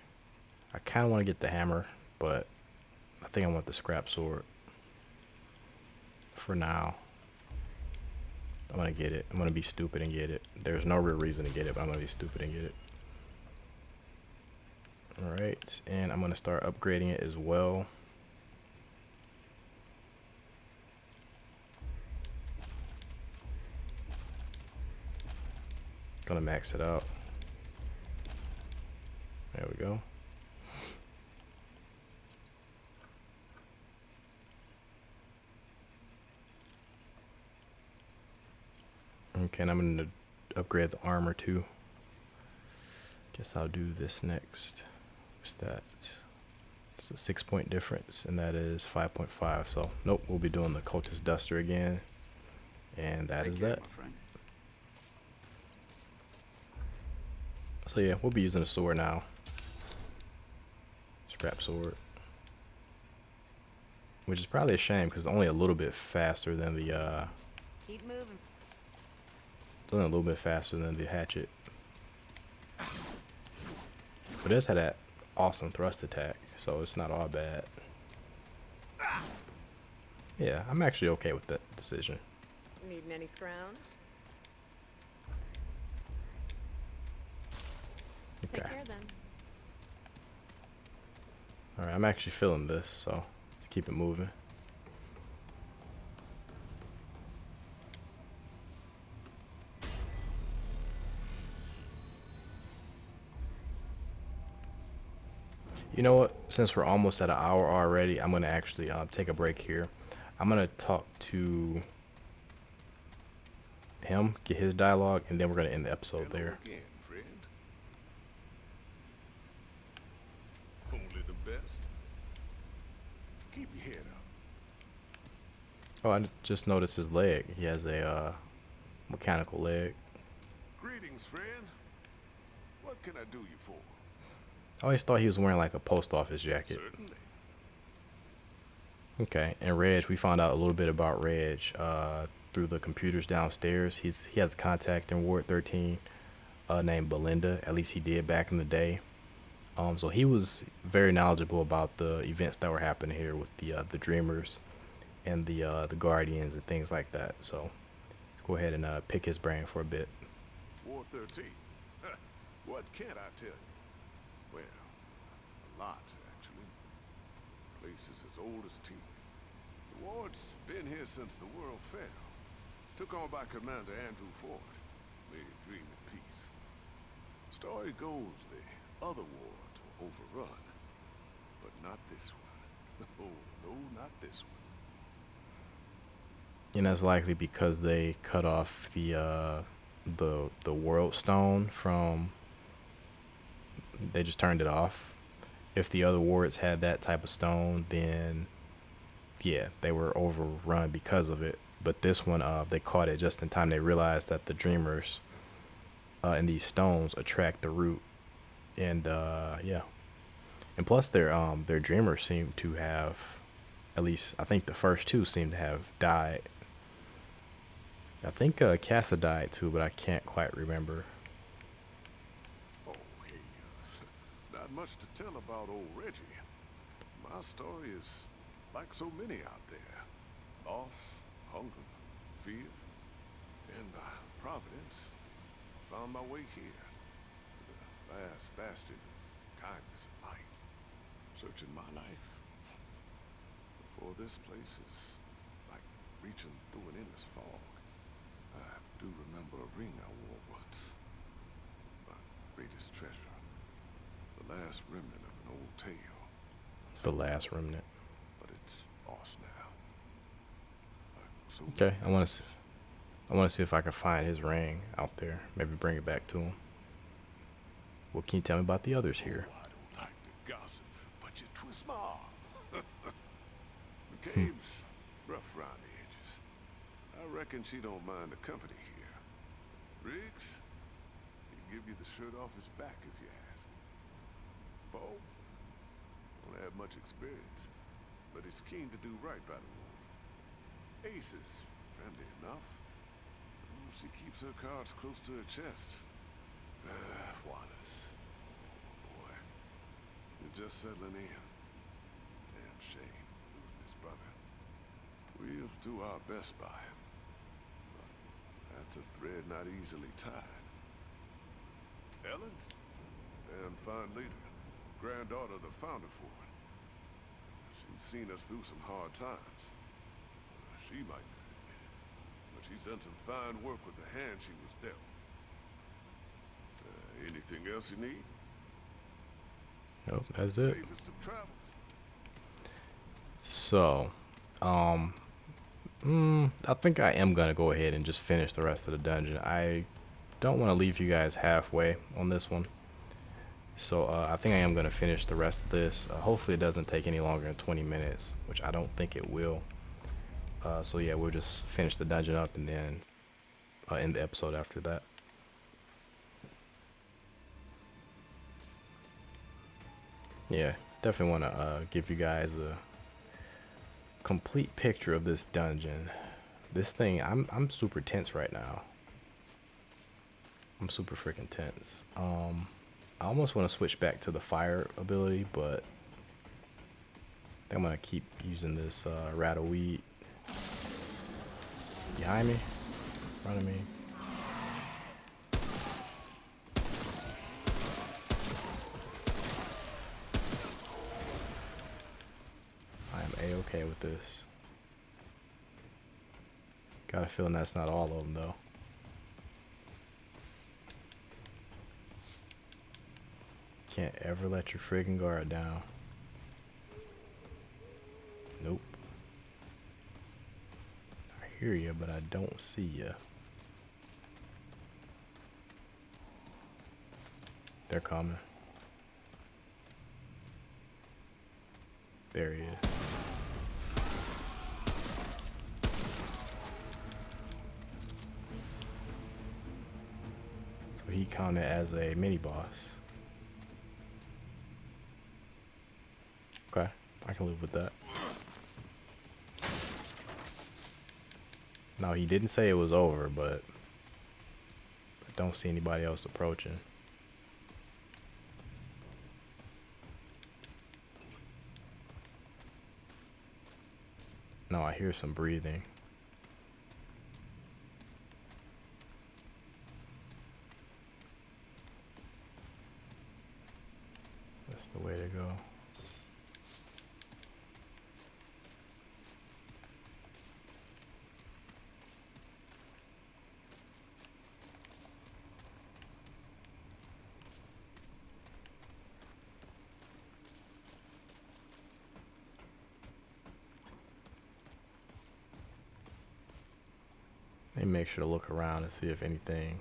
I kind of want to get the hammer, but I think I want the scrap sword. For now, I'm gonna get it. I'm gonna be stupid and get it. There's no real reason to get it, but I'm gonna be stupid and get it. Alright, and I'm gonna start upgrading it as well. Gonna max it out. There we go. Okay, and I'm going to upgrade the armor too. Guess I'll do this next. What's that? It's a 6-point difference, and that is 5.5. So, nope, we'll be doing the Cultist Duster again. And that is that. So yeah, we'll be using a sword now. Scrap sword. Which is probably a shame, because it's only a little bit faster than the, Keep moving. a little bit faster than the hatchet. But it does have that awesome thrust attack, so it's not all bad. Yeah, I'm actually okay with that decision. Needing any scrounge? Okay. Take care then. Alright, I'm actually feeling this, so just keep it moving. You know what? Since we're almost at an hour already, I'm going to actually take a break here. I'm going to talk to him, get his dialogue, and then we're going to end the episode there. Again, friend. Only the best. Keep your head up. Oh, I just noticed his leg. He has a mechanical leg. Greetings, friend. What can I do you for? I always thought he was wearing like a post office jacket. Certainly. Okay, and Reg, we found out a little bit about Reg through the computers downstairs. He has a contact in Ward 13 named Belinda. At least he did back in the day. So he was very knowledgeable about the events that were happening here with the Dreamers and the Guardians and things like that. So let's go ahead and pick his brain for a bit. Ward 13. What can't I tell you? Well, a lot, actually. Place is as old as teeth. The ward's been here since the world fell. Took on by Commander Andrew Ford. May he dream in peace. Story goes the other wards were overrun. But not this one. Oh, no, not this one. And that's likely because they cut off the world stone from. They just turned it off. If the other wards had that type of stone, then yeah, they were overrun because of it. But this one, they caught it just in time. They realized that the dreamers and these stones attract the root, and yeah, and plus their dreamers seem to have, at least I think the first two seem to have died. I think Casa died too, but I can't quite remember. Oh, hey, not much to tell about old Reggie. My story is like so many out there. Loss, hunger, fear, and by providence, found my way here. The last bastion of kindness and light. Searching my life. Before this place is like reaching through an endless fog. I do remember a ring I wore once. My greatest treasure. The last remnant of an old tale. The last remnant. But it's lost now. So Okay, I want to see if I can find his ring out there. Maybe bring it back to him. What can you tell me about the others here? I don't like to gossip, but you twist my arm. The cave's rough around the edges. I reckon she don't mind the company here. Riggs, he'd give you the shirt off his back if you asked. Paul, don't have much experience, but he's keen to do right by the war. Ace is friendly enough. She keeps her cards close to her chest. Wallace. Oh boy. He's just settling in. Damn shame, losing his brother. We'll do our best by him. But that's a thread not easily tied. Ellen? Damn fine leader. Granddaughter of the founder Ford. She's seen us through some hard times. She might not admit it, but she's done some fine work with the hand she was dealt. Anything else you need? Nope, that's it. Safest of travels. So, I think I am gonna go ahead and just finish the rest of the dungeon. I don't want to leave you guys halfway on this one. So I think I am gonna finish the rest of this. Hopefully it doesn't take any longer than 20 minutes, which I don't think it will. So yeah, we'll just finish the dungeon up and then end the episode after that. Yeah, definitely want to give you guys a complete picture of this dungeon. This thing, I'm super tense right now. I'm super freaking tense. I almost want to switch back to the fire ability, but I think I'm gonna keep using this Rattle weed. Behind me, in front of me. I am A-okay with this. Got a feeling that's not all of them though. Can't ever let your friggin' guard down. Nope. I hear you, but I don't see you. They're coming. There he is. So he counted as a mini boss. Okay, I can live with that. No, he didn't say it was over, but I don't see anybody else approaching. No, I hear some breathing. That's the way to go. They make sure to look around and see if anything.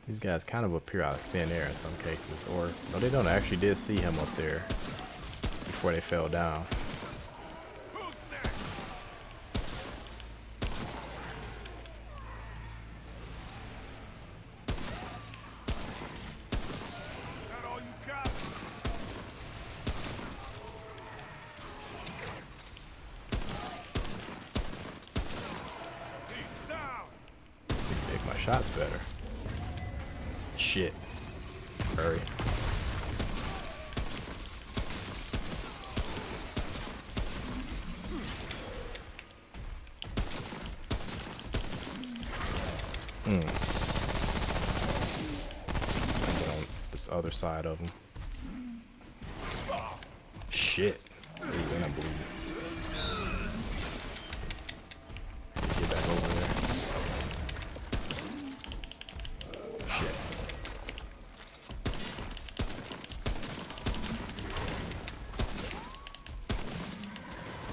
These guys kind of appear out of thin air in some cases, or no, they don't. I actually did see him up there before they fell down. Make my shots better. Shit. Hurry. On this other side of him. Shit. Even I believe. Get back over there. Shit.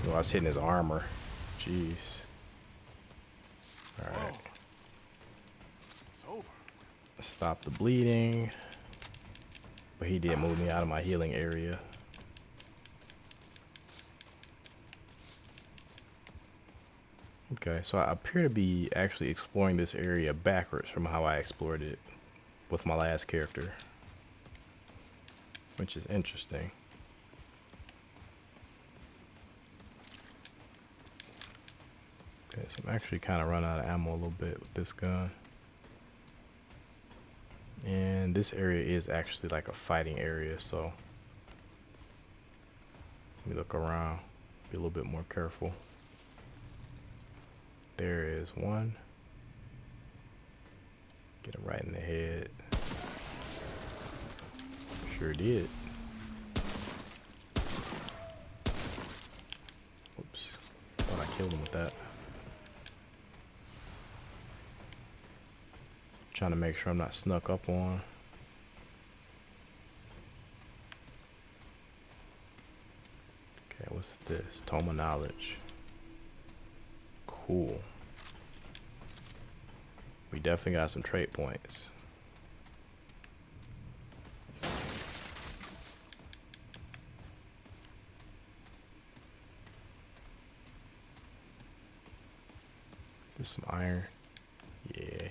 Oh, I was hitting his armor. Jeez. Alright. It's over. Stop the bleeding. But he did move me out of my healing area. Okay, so I appear to be actually exploring this area backwards from how I explored it with my last character, which is interesting. Okay, so I'm actually kind of running out of ammo a little bit with this gun. And this area is actually like a fighting area, so let me look around, be a little bit more careful. There is one. Get him right in the head. Sure did. Oops. Thought I killed him with that. Trying to make sure I'm not snuck up on. Okay, what's this? Tome of Knowledge. Cool. We definitely got some trait points. There's some iron. Yeah.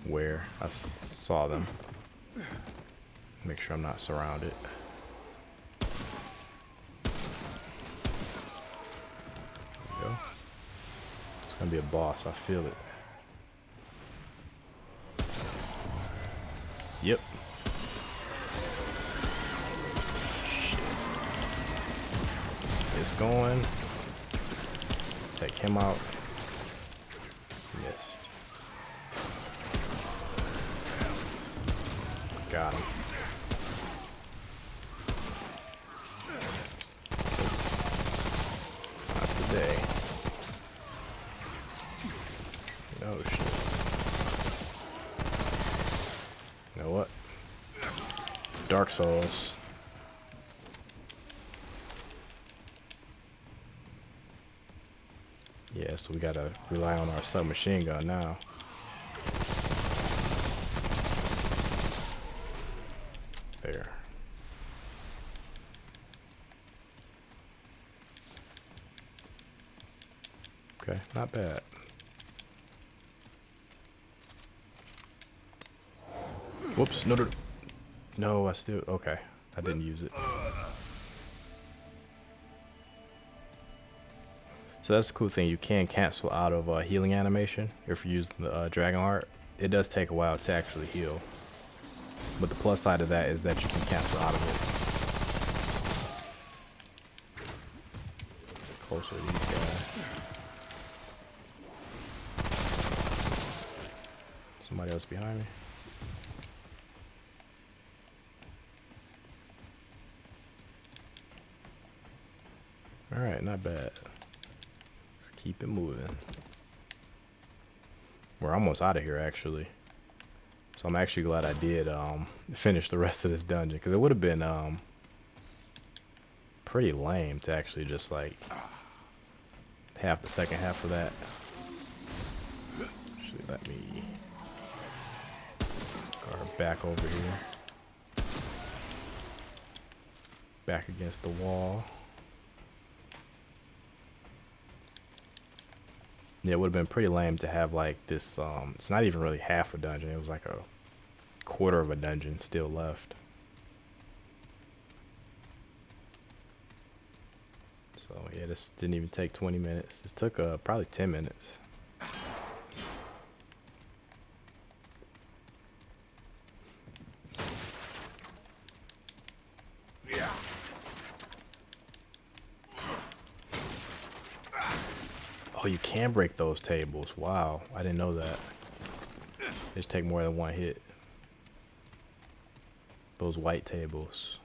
Where? I saw them. Make sure I'm not surrounded. It's gonna be a boss, I feel it. Yep. Shit. It's going. Take him out. Missed. Got him. Not today. Oh shit. You know what? Dark Souls. Yeah, so we gotta rely on our submachine gun now. There. Okay, not bad. Whoops, no, I still, okay. I didn't use it. So that's the cool thing, you can cancel out of healing animation if you're using the Dragon Heart. It does take a while to actually heal. But the plus side of that is that you can cancel out of it. Closer to these guys. Somebody else behind me. Alright, not bad. Let's keep it moving. We're almost out of here, actually. So I'm actually glad I did finish the rest of this dungeon, because it would have been pretty lame to actually just like have the second half of that. Actually, let me guard back over here. Back against the wall. Yeah, it would have been pretty lame to have like this, it's not even really half a dungeon. It was like a quarter of a dungeon still left. So yeah, this didn't even take 20 minutes. This took probably 10 minutes. Oh, you can break those tables. Wow, I didn't know that. They just take more than one hit. Those white tables.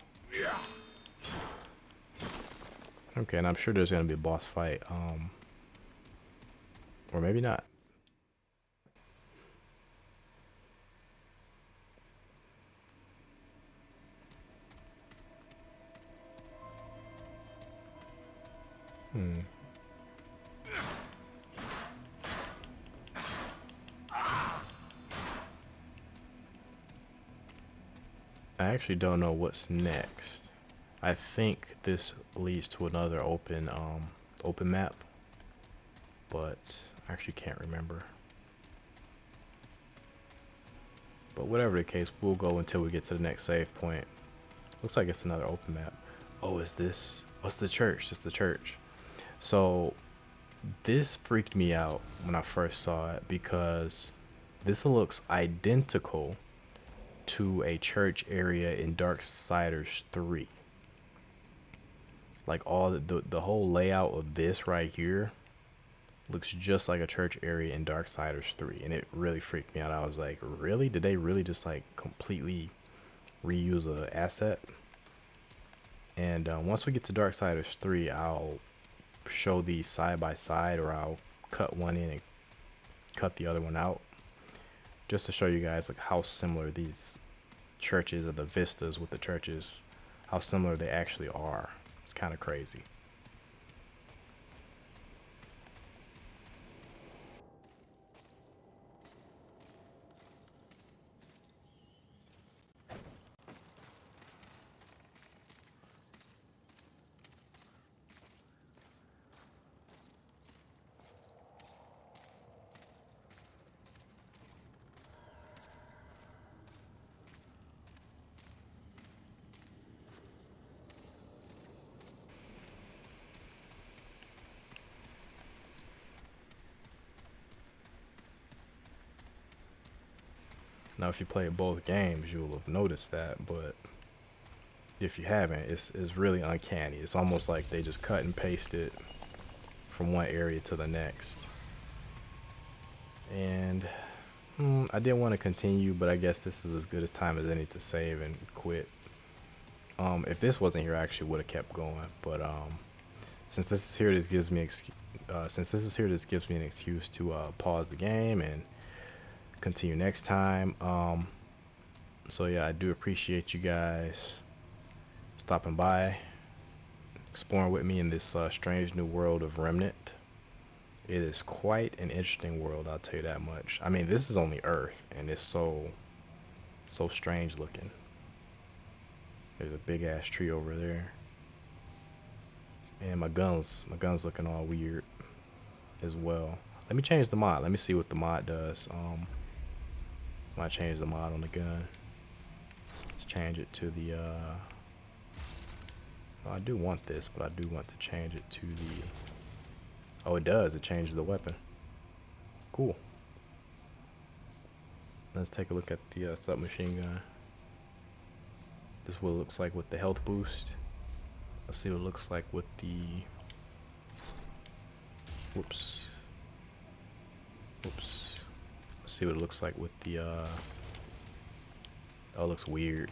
Okay, and I'm sure there's gonna be a boss fight. Or maybe not. I actually don't know what's next. I think this leads to another open map, but I actually can't remember. But whatever the case, we'll go until we get to the next save point. Looks like it's another open map. Oh, is this? What's the church? It's the church. So this freaked me out when I first saw it because this looks identical to a church area in Darksiders 3. Like all the whole layout of this right here looks just like a church area in Darksiders 3, and it really freaked me out. I was like, really? Did they really just like completely reuse a asset? And once we get to Darksiders 3, I'll show these side by side, or I'll cut one in and cut the other one out, just to show you guys like how similar these churches, or the vistas with the churches, how similar they actually are. It's kind of crazy. Now, if you play both games, you'll have noticed that, but if you haven't, it's really uncanny. It's almost like they just cut and pasted from one area to the next. And I didn't want to continue, but I guess this is as good a time as any to save and quit. If this wasn't here, I actually would have kept going, but since this is here, this gives me an excuse to pause the game and continue next time. So yeah, I do appreciate you guys stopping by, exploring with me in this strange new world of Remnant. It is quite an interesting world, I'll tell you that much. I mean, this is only Earth, and it's so strange looking. There's a big ass tree over there, and my gun's looking all weird as well. Let me change the mod. Let me see what the mod does. Might change the mod on the gun. Let's change it to the well, I do want this, but I do want to change it to the, oh, it does, it changes the weapon. Cool. Let's take a look at the submachine gun. This is what it looks like with the health boost. Let's see what it looks like with the, whoops. Let's see what it looks like with the oh, it looks weird.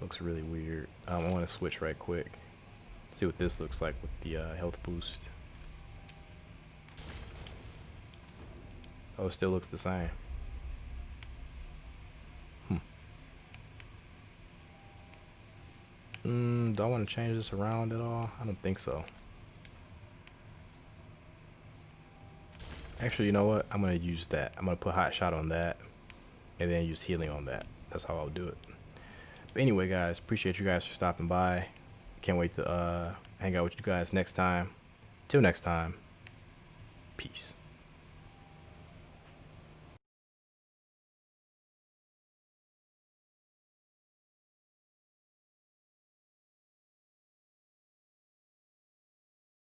Looks really weird. I want to switch right quick. See what this looks like with the health boost. Oh, it still looks the same. Do I want to change this around at all? I don't think so. Actually, you know what? I'm going to use that. I'm going to put hot shot on that and then use healing on that. That's how I'll do it. But anyway, guys, appreciate you guys for stopping by. Can't wait to hang out with you guys next time. Till next time, peace.